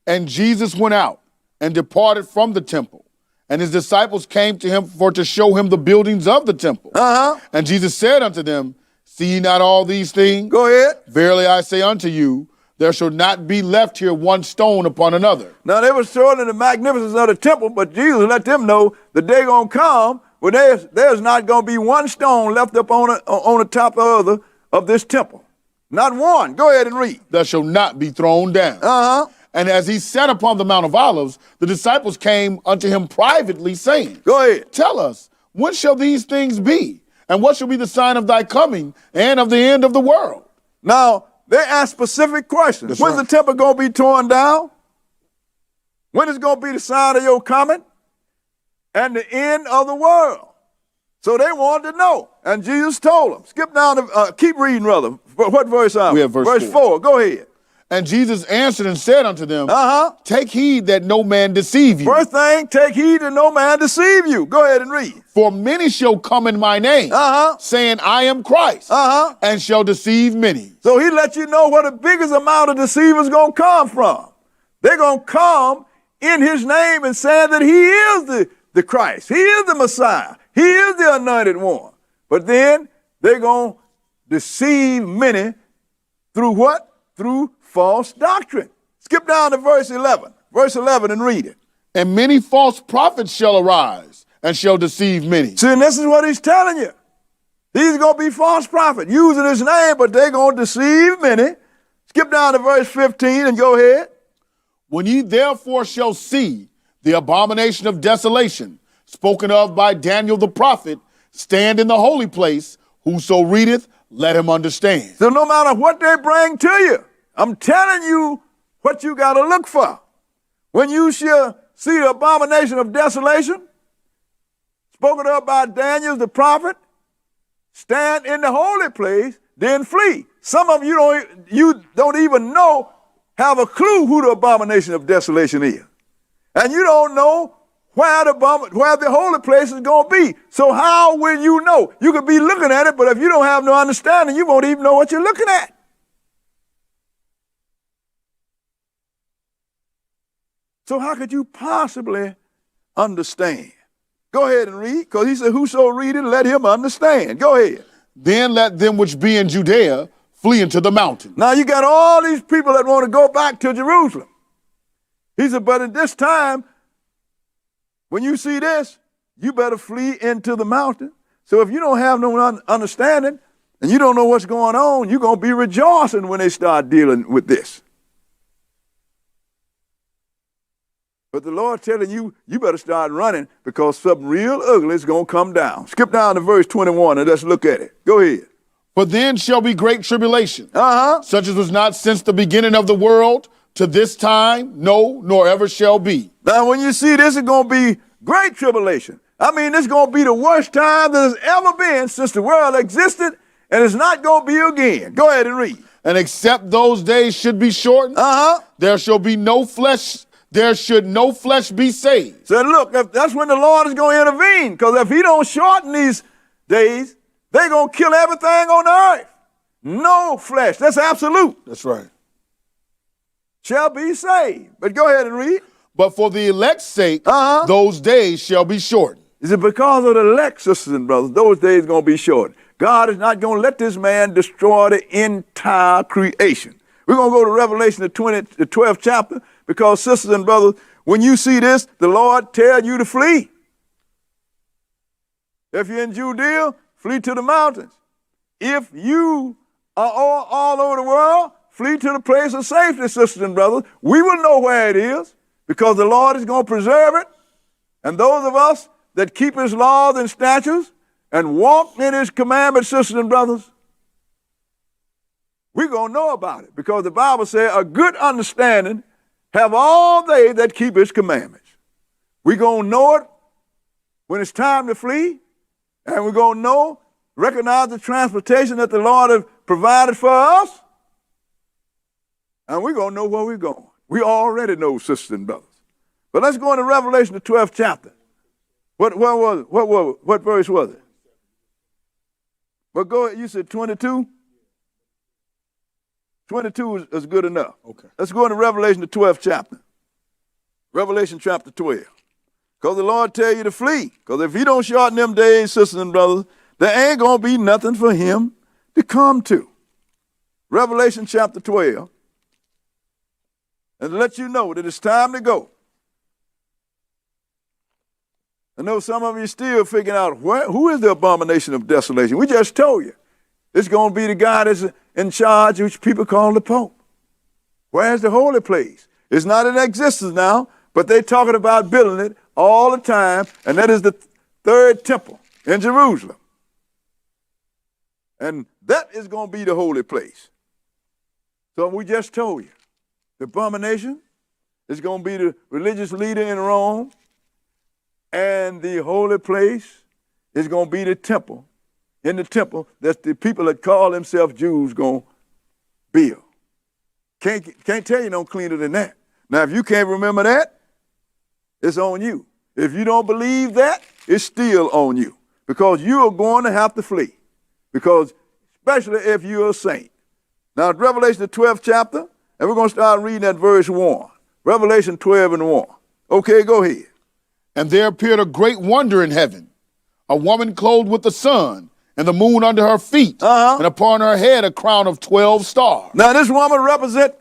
And Jesus went out and departed from the temple And his disciples came to him for to show him the buildings of the temple. And Jesus said unto them, see ye not all these things? Go ahead. Verily I say unto you, there shall not be left here one stone upon another. Now, they were showing in the magnificence of the temple, but Jesus let them know the day going to come when there's not going to be one stone left up on the top of this temple. Not one. Go ahead and read. That shall not be thrown down. And as he sat upon the Mount of Olives, the disciples came unto him privately, saying, Go ahead. tell us, when shall these things be? And what shall be the sign of thy coming and of the end of the world? Now, they ask specific questions. That's When's right. the temple going to be torn down? When is going to be the sign of your coming? And the end of the world. So they wanted to know. And Jesus told them. Skip down to, keep reading, brother. What verse are we? We have verse 4. Go ahead. And Jesus answered and said unto them, take heed that no man deceive you. First thing, take heed that no man deceive you. Go ahead and read. For many shall come in my name, saying, I am Christ, and shall deceive many. So he let you know where the biggest amount of deceivers going to come from. They're going to come in his name and saying that he is the Christ. He is the Messiah. He is the anointed one. But then they're going to deceive many through what? Through false doctrine. Skip down to verse 11. Verse 11 and read it. And many false prophets shall arise and shall deceive many. See, and this is what he's telling you. These are going to be false prophets using his name, but they're going to deceive many. Skip down to verse 15 and go ahead. When ye therefore shall see the abomination of desolation, spoken of by Daniel the prophet, stand in the holy place, whoso readeth, let him understand. So no matter what they bring to you, I'm telling you what you got to look for. When you shall see the abomination of desolation, spoken of by Daniel the prophet, stand in the holy place, then flee. Some of you don't even know, have a clue who the abomination of desolation is. And you don't know where the holy place is going to be. So how will you know? You could be looking at it, but if you don't have no understanding, you won't even know what you're looking at. So how could you possibly understand? Go ahead and read, because he said, whoso readeth, let him understand. Go ahead. Then let them which be in Judea flee into the mountains. Now you got all these people that want to go back to Jerusalem. He said, but at this time, when you see this, you better flee into the mountain. So if you don't have no understanding and you don't know what's going on, you're going to be rejoicing when they start dealing with this. But the Lord telling you, you better start running because something real ugly is going to come down. Skip down to verse 21 and let's look at it. Go ahead. For then shall be great tribulation, such as was not since the beginning of the world to this time, no, nor ever shall be. Now, when you see this, it's going to be great tribulation. I mean, it's going to be the worst time that has ever been since the world existed, and it's not going to be again. Go ahead and read. And except those days should be shortened, there shall be no flesh. There should no flesh be saved. So look, that's when the Lord is going to intervene, because if he don't shorten these days, they're going to kill everything on the earth. No flesh. That's absolute. That's right. Shall be saved. But go ahead and read. But for the elect's sake, those days shall be shortened. Is it because of the elect, sisters and brothers? Those days are going to be short. God is not going to let this man destroy the entire creation. We're going to go to Revelation, the 12th chapter, because, sisters and brothers, when you see this, the Lord tells you to flee. If you're in Judea, flee to the mountains. If you are all over the world, flee to the place of safety, sisters and brothers. We will know where it is because the Lord is going to preserve it. And those of us that keep his laws and statutes and walk in his commandments, sisters and brothers, we're going to know about it because the Bible says a good understanding have all they that keep his commandments. We're going to know it when it's time to flee, and we're going to recognize the transportation that the Lord has provided for us, and we're going to know where we're going. We already know, sisters and brothers. But let's go into Revelation, the 12th chapter. What was it? What verse was it? Well, go ahead. You said 22? 22 is good enough. Okay. Let's go into Revelation, the 12th chapter. Revelation chapter 12. Because the Lord tell you to flee. Because if he don't shorten them days, sisters and brothers, there ain't going to be nothing for him to come to. Revelation chapter 12. And to let you know that it's time to go. I know some of you still figuring out who is the abomination of desolation. We just told you. It's going to be the guy that's in charge, which people call the Pope. Where's the holy place? It's not in existence now, but they're talking about building it all the time, and that is the third temple in Jerusalem. And that is going to be the holy place. So we just told you. The abomination is going to be the religious leader in Rome, and the holy place is going to be the temple. In the temple, that's the people that call themselves Jews going to build. Can't tell you no cleaner than that. Now, if you can't remember that, it's on you. If you don't believe that, it's still on you, because you are going to have to flee, because especially if you're a saint. Now, it's Revelation the 12th chapter, and we're going to start reading at verse 1. Revelation 12 and 1. Okay, go ahead. And there appeared a great wonder in heaven, a woman clothed with the sun, and the moon under her feet, and upon her head a crown of 12 stars. Now, this woman represents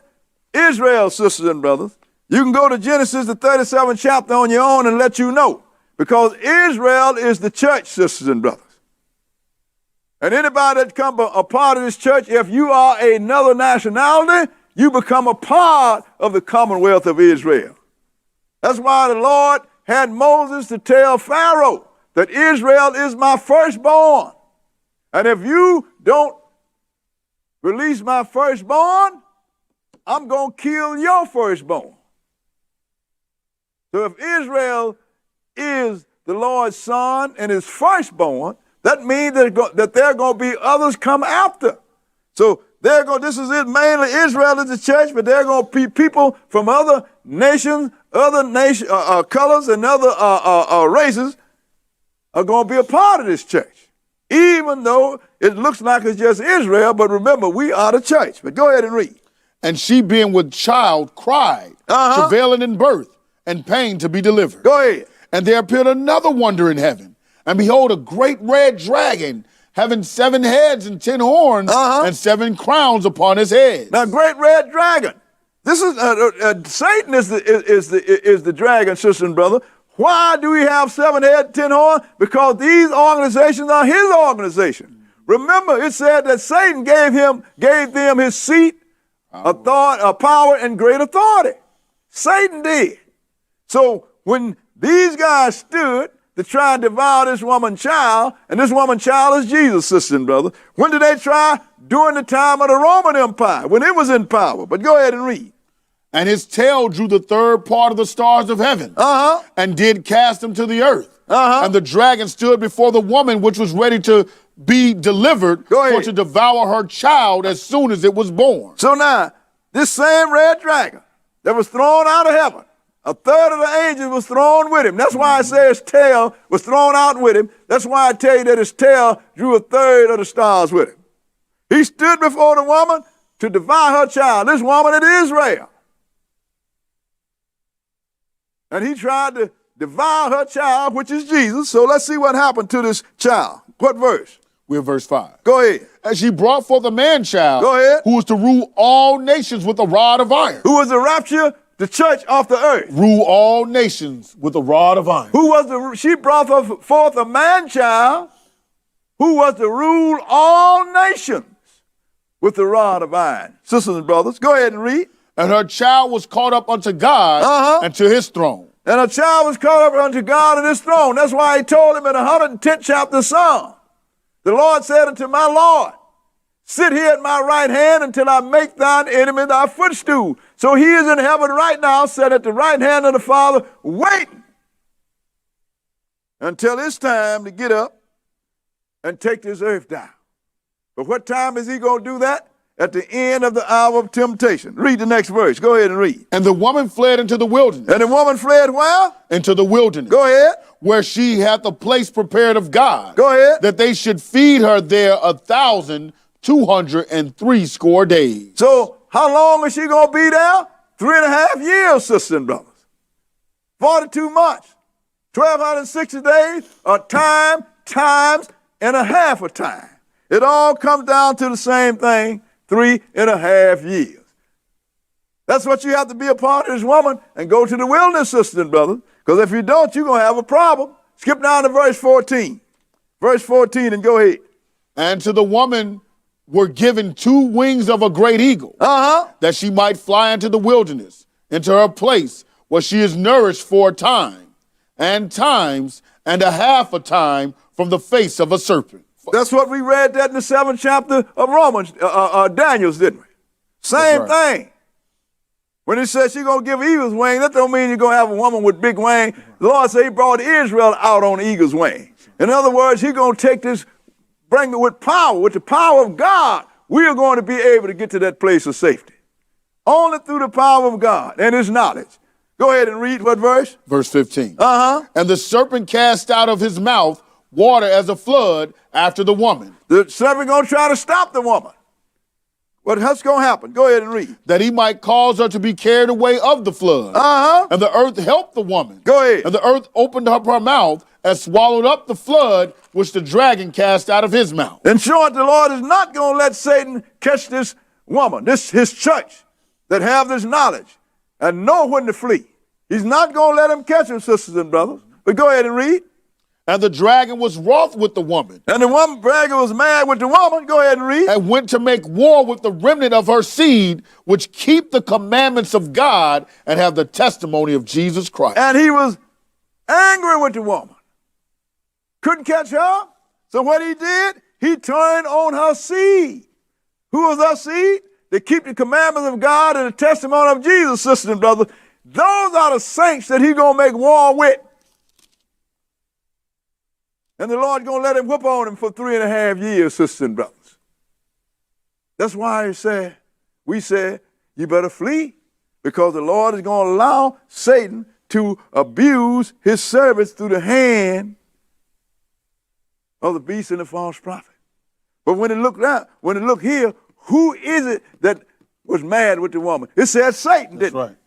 Israel, sisters and brothers. You can go to Genesis, the 37th chapter on your own and let you know, because Israel is the church, sisters and brothers. And anybody that come a part of this church, if you are another nationality, you become a part of the commonwealth of Israel. That's why the Lord had Moses to tell Pharaoh that Israel is my firstborn. And if you don't release my firstborn, I'm going to kill your firstborn. So if Israel is the Lord's son and his firstborn, that means that there are going to be others come after. So this is it, mainly Israel is the church, but there are going to be people from other nations, colors, and other races are going to be a part of this church. Even though it looks like it's just Israel, but remember, we are the church. But go ahead and read. And she, being with child, cried, travailing in birth, and pain to be delivered. Go ahead. And there appeared another wonder in heaven. And behold, a great red dragon, having 7 heads and 10 horns, and 7 crowns upon his head. Now, great red dragon. This is Satan is the dragon, sister and brother. Why do we have 7 heads, 10 horns? Because these organizations are his organization. Remember, it said that Satan gave them his seat, power, and great authority. Satan did. So when these guys stood to try and devour this woman's child, and this woman's child is Jesus, sister and brother, when did they try? During the time of the Roman Empire, when it was in power. But go ahead and read. And his tail drew the third part of the stars of heaven, and did cast them to the earth. And the dragon stood before the woman which was ready to be delivered for to devour her child as soon as it was born. So now, this same red dragon that was thrown out of heaven, a third of the angels was thrown with him. That's why I say his tail was thrown out with him. That's why I tell you that his tail drew a third of the stars with him. He stood before the woman to devour her child. This woman is Israel. And he tried to devour her child, which is Jesus. So let's see what happened to this child. What verse? We're verse 5. Go ahead. And she brought forth a man-child. Go ahead. Who was to rule all nations with a rod of iron. Who was to rapture the church off the earth. Rule all nations with a rod of iron. She brought forth a man-child who was to rule all nations with the rod of iron. Sisters and brothers, go ahead and read. And her child was caught up unto God and to his throne. And her child was caught up unto God and his throne. That's why he told him in the 110th chapter of Psalm, the Lord said unto my Lord, sit here at my right hand until I make thine enemy thy footstool. So he is in heaven right now, set at the right hand of the Father, waiting until it's time to get up and take this earth down. But what time is he going to do that? At the end of the hour of temptation. Read the next verse. Go ahead and read. And the woman fled into the wilderness. And the woman fled where? Into the wilderness. Go ahead. Where she hath a place prepared of God. Go ahead. That they should feed her there 1,260 days. So how long is she going to be there? 3.5 years, sisters and brothers. 42 months. 1,260 days are time times and a half a time. It all comes down to the same thing, 3.5 years. That's what you have to be a part of this woman and go to the wilderness, sisters and brothers, because if you don't, you're going to have a problem. Skip down to verse 14. Verse 14 and go ahead. And to the woman were given 2 wings of a great eagle, that she might fly into the wilderness, into her place where she is nourished for a time, and times and a half a time from the face of a serpent. That's what we read that in the 7th chapter of Romans, Daniel's, didn't we? Same thing. When it says she's going to give eagle's wing, that don't mean you're going to have a woman with big wing. The Lord said he brought Israel out on eagle's wing. In other words, he's going to take this, bring it with power, with the power of God. We are going to be able to get to that place of safety. Only through the power of God and his knowledge. Go ahead and read what verse? Verse 15. And the serpent cast out of his mouth water as a flood after the woman. The serpent going to try to stop the woman. What's going to happen? Go ahead and read. That he might cause her to be carried away of the flood. And the earth helped the woman. Go ahead. And the earth opened up her mouth and swallowed up the flood which the dragon cast out of his mouth. In short, the Lord is not going to let Satan catch this woman, his church, that have this knowledge and know when to flee. He's not going to let him catch him, sisters and brothers. But go ahead and read. And the dragon was wroth with the woman. And the dragon was mad with the woman. Go ahead and read. And went to make war with the remnant of her seed, which keep the commandments of God and have the testimony of Jesus Christ. And he was angry with the woman. Couldn't catch her. So what he did, he turned on her seed. Who was her seed? They keep the commandments of God and the testimony of Jesus, sisters and brothers. Those are the saints that he's going to make war with. And the Lord going to let him whoop on him for 3.5 years, sisters and brothers. That's why we said, you better flee, because the Lord is going to allow Satan to abuse his servants through the hand of the beast and the false prophet. But when it look here, who is it that was mad with the woman? It said Satan, didn't it? That's right.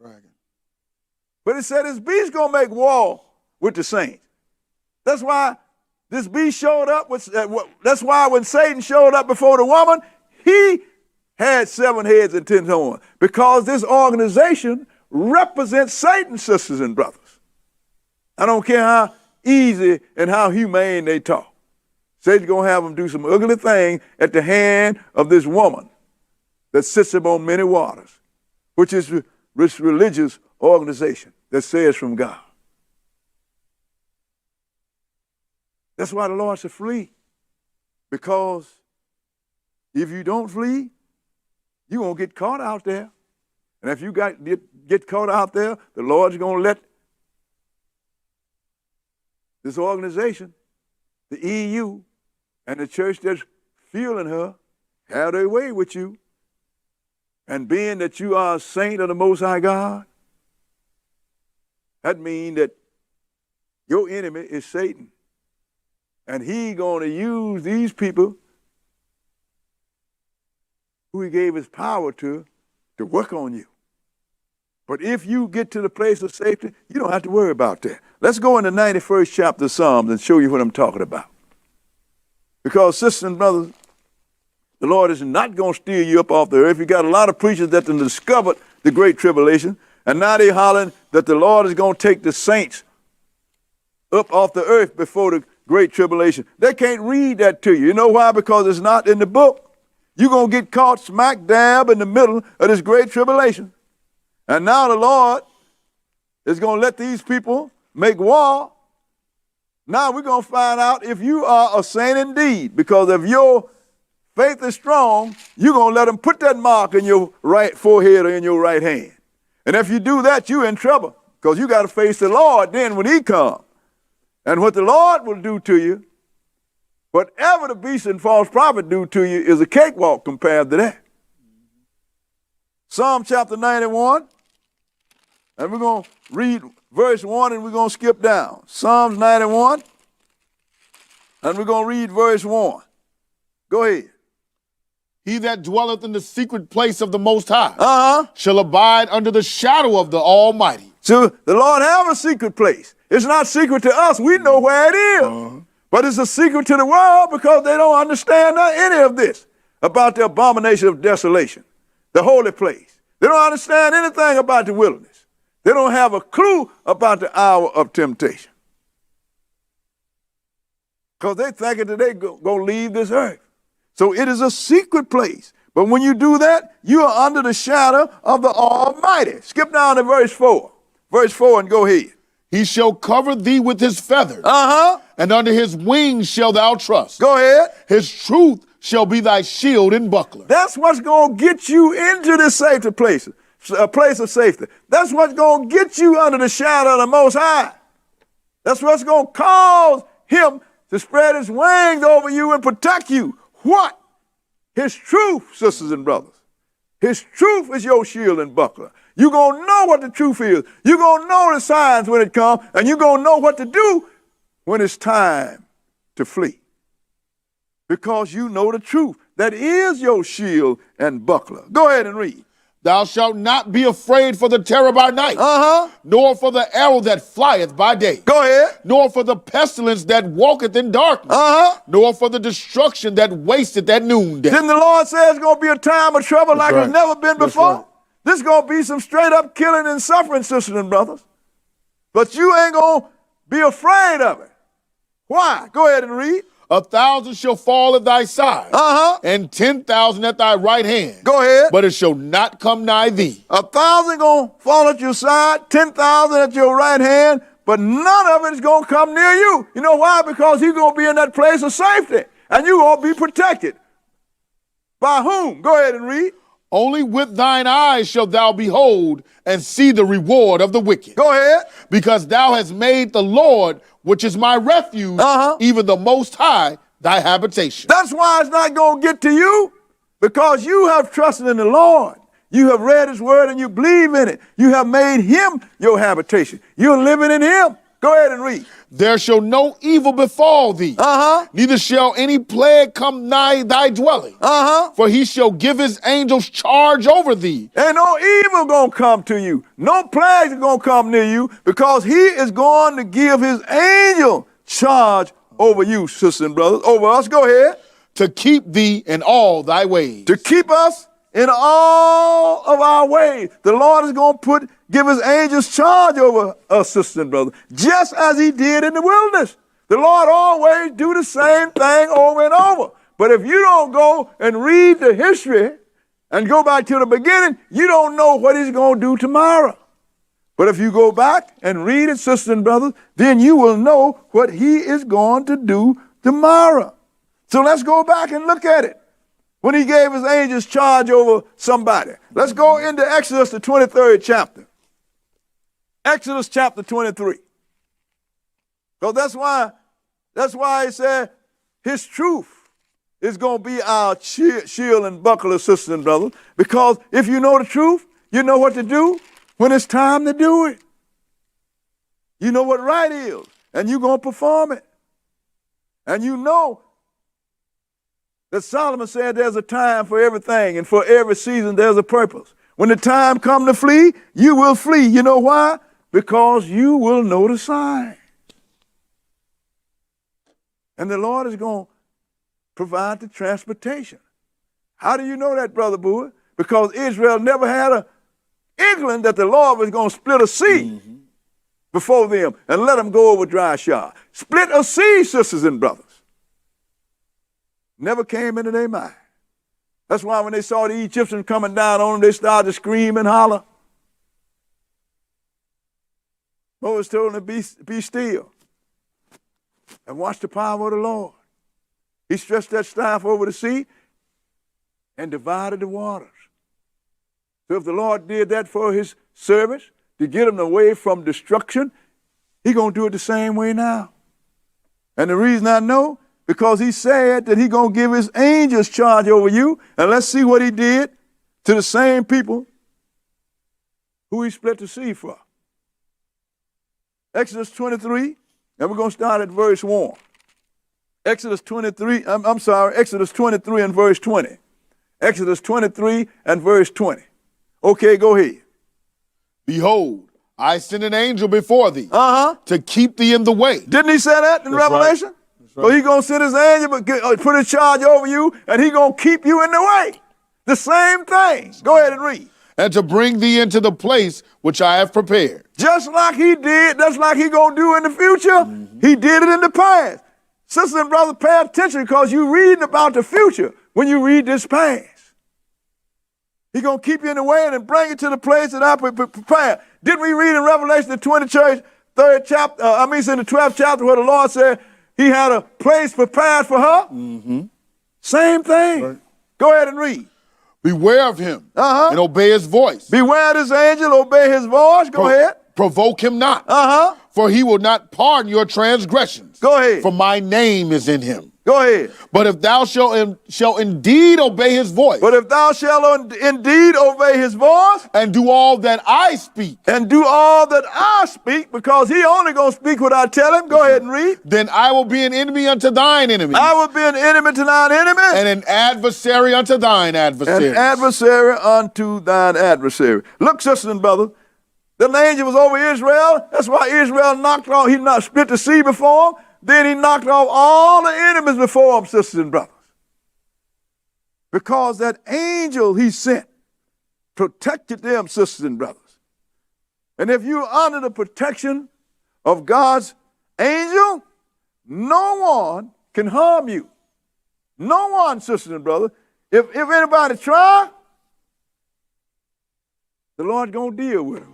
Dragon. But it said this beast going to make war with the saints. That's why this beast showed up. That's why when Satan showed up before the woman, he had 7 heads and 10 horns. Because this organization represents Satan, sisters and brothers. I don't care how easy and how humane they talk. Satan's going to have them do some ugly thing at the hand of this woman that sits upon many waters, which is this religious organization that says from God. That's why the Lord said flee. Because if you don't flee, you're going to get caught out there. And if you get caught out there, the Lord's going to let this organization, the EU, and the church that's fueling her have their way with you. And being that you are a saint of the Most High God, that means that your enemy is Satan. And he's going to use these people who he gave his power to work on you. But if you get to the place of safety, you don't have to worry about that. Let's go in the 91st chapter of Psalms and show you what I'm talking about. Because, sisters and brothers, the Lord is not going to steal you up off the earth. You got a lot of preachers that have discovered the great tribulation, and now they're hollering that the Lord is going to take the saints up off the earth before the great tribulation. They can't read that to you. You know why? Because it's not in the book. You're going to get caught smack dab in the middle of this great tribulation. And now the Lord is going to let these people make war. Now we're going to find out if you are a saint indeed, because if your faith is strong, you're going to let them put that mark in your right forehead or in your right hand. And if you do that, you're in trouble, because you got to face the Lord then when he comes. And what the Lord will do to you, whatever the beast and false prophet do to you, is a cakewalk compared to that. Psalm chapter 91, and we're going to read verse 1 and we're going to skip down. Psalms 91, and we're going to read verse 1. Go ahead. He that dwelleth in the secret place of the Most High shall abide under the shadow of the Almighty. So the Lord have a secret place. It's not secret to us. We know where it is. But it's a secret to the world because they don't understand any of this about the abomination of desolation, the holy place. They don't understand anything about the wilderness. They don't have a clue about the hour of temptation. Because they thinking that they're going to leave this earth. So it is a secret place. But when you do that, you are under the shadow of the Almighty. Skip down to verse 4. Verse 4 and go ahead. He shall cover thee with his feathers, and under his wings shall thou trust. Go ahead. His truth shall be thy shield and buckler. That's what's going to get you into this safety place, a place of safety. That's what's going to get you under the shadow of the Most High. That's what's going to cause him to spread his wings over you and protect you. What? His truth, sisters and brothers. His truth is your shield and buckler. You're going to know what the truth is. You're going to know the signs when it comes, and you're going to know what to do when it's time to flee. Because you know the truth. That is your shield and buckler. Go ahead and read. Thou shalt not be afraid for the terror by night, nor for the arrow that flieth by day. Go ahead. Nor for the pestilence that walketh in darkness, nor for the destruction that wasteth at noonday. Didn't the Lord say it's going to be a time of trouble like it's never been before? Right. This is going to be some straight up killing and suffering, sisters and brothers. But you ain't going to be afraid of it. Why? Go ahead and read. 1,000 shall fall at thy side, and 10,000 at thy right hand. Go ahead. But it shall not come nigh thee. 1,000 going to fall at your side, 10,000 at your right hand, but none of it is going to come near you. You know why? Because you're going to be in that place of safety, and you're going to be protected. By whom? Go ahead and read. Only with thine eyes shalt thou behold and see the reward of the wicked. Go ahead. Because thou hast made the Lord, which is my refuge, even the Most High, thy habitation. That's why it's not going to get to you, because you have trusted in the Lord. You have read his word and you believe in it. You have made him your habitation. You're living in him. Go ahead and read. There shall no evil befall thee, neither shall any plague come nigh thy dwelling. For he shall give his angels charge over thee. Ain't no evil gonna come to you. No plagues are gonna come near you, because he is going to give his angel charge over you, sisters and brothers, over us. Go ahead. To keep thee in all thy ways. To keep us in all of our ways. The Lord is going to give his angels charge over us, sisters and brothers, just as he did in the wilderness. The Lord always do the same thing over and over. But if you don't go and read the history and go back to the beginning, you don't know what he's going to do tomorrow. But if you go back and read it, sisters and brothers, then you will know what he is going to do tomorrow. So let's go back and look at it. When he gave his angels charge over somebody. Let's go into Exodus, the 23rd chapter. Exodus chapter 23. So that's why he said his truth is going to be our shield and buckler, sisters and brothers. Because if you know the truth, you know what to do when it's time to do it. You know what right is, and you're going to perform it. And you know that Solomon said there's a time for everything, and for every season there's a purpose. When the time comes to flee, you will flee. You know why? Because you will know the sign. And the Lord is going to provide the transportation. How do you know that, Brother Bowie? Because Israel never had an inkling that the Lord was going to split a sea before them and let them go over dry shod. Split a sea, sisters and brothers. Never came into their mind. That's why when they saw the Egyptians coming down on them, they started to scream and holler. Moses told them to be still and watch the power of the Lord. He stretched that staff over the sea and divided the waters. So if the Lord did that for his servants to get them away from destruction, he's going to do it the same way now. And the reason I know, because he said that he's going to give his angels charge over you. And let's see what he did to the same people who he split the sea for. Exodus 23, and we're going to start at verse 1. Exodus 23 and verse 20. Exodus 23 and verse 20. Okay, go ahead. Behold, I send an angel before thee to keep thee in the way. Didn't he say that in Revelation? That's right. So he's going to send his angel, but put his charge over you, and he's going to keep you in the way. The same thing. Go ahead and read. And to bring thee into the place which I have prepared. Just like he did, that's like he's going to do in the future. He did it in the past. Sisters and brothers, pay attention because you're reading about the future when you read this past. He's going to keep you in the way and bring you to the place that I prepared. Didn't we read in Revelation, the 20th church, it's in the 12th chapter where the Lord said he had a place prepared for her? Same thing. Right. Go ahead and read. Beware of him and obey his voice. Beware this angel, obey his voice. Go ahead. Provoke him not. For he will not pardon your transgressions. Go ahead. For my name is in him. Go ahead. But if thou shalt indeed obey his voice. But if thou shalt indeed obey his voice. And do all that I speak. And do all that I speak, because he only going to speak what I tell him. Go ahead and read. Then I will be an enemy unto thine enemy. I will be an enemy to thine enemy. And an adversary unto thine adversary. An adversary unto thine adversary. Look, sisters and brothers. The angel was over Israel. That's why Israel he split the sea before him. Then he knocked off all the enemies before him, sisters and brothers. Because that angel he sent protected them, sisters and brothers. And if you're under the protection of God's angel, no one can harm you. No one, sisters and brothers. If anybody try, the Lord's going to deal with them.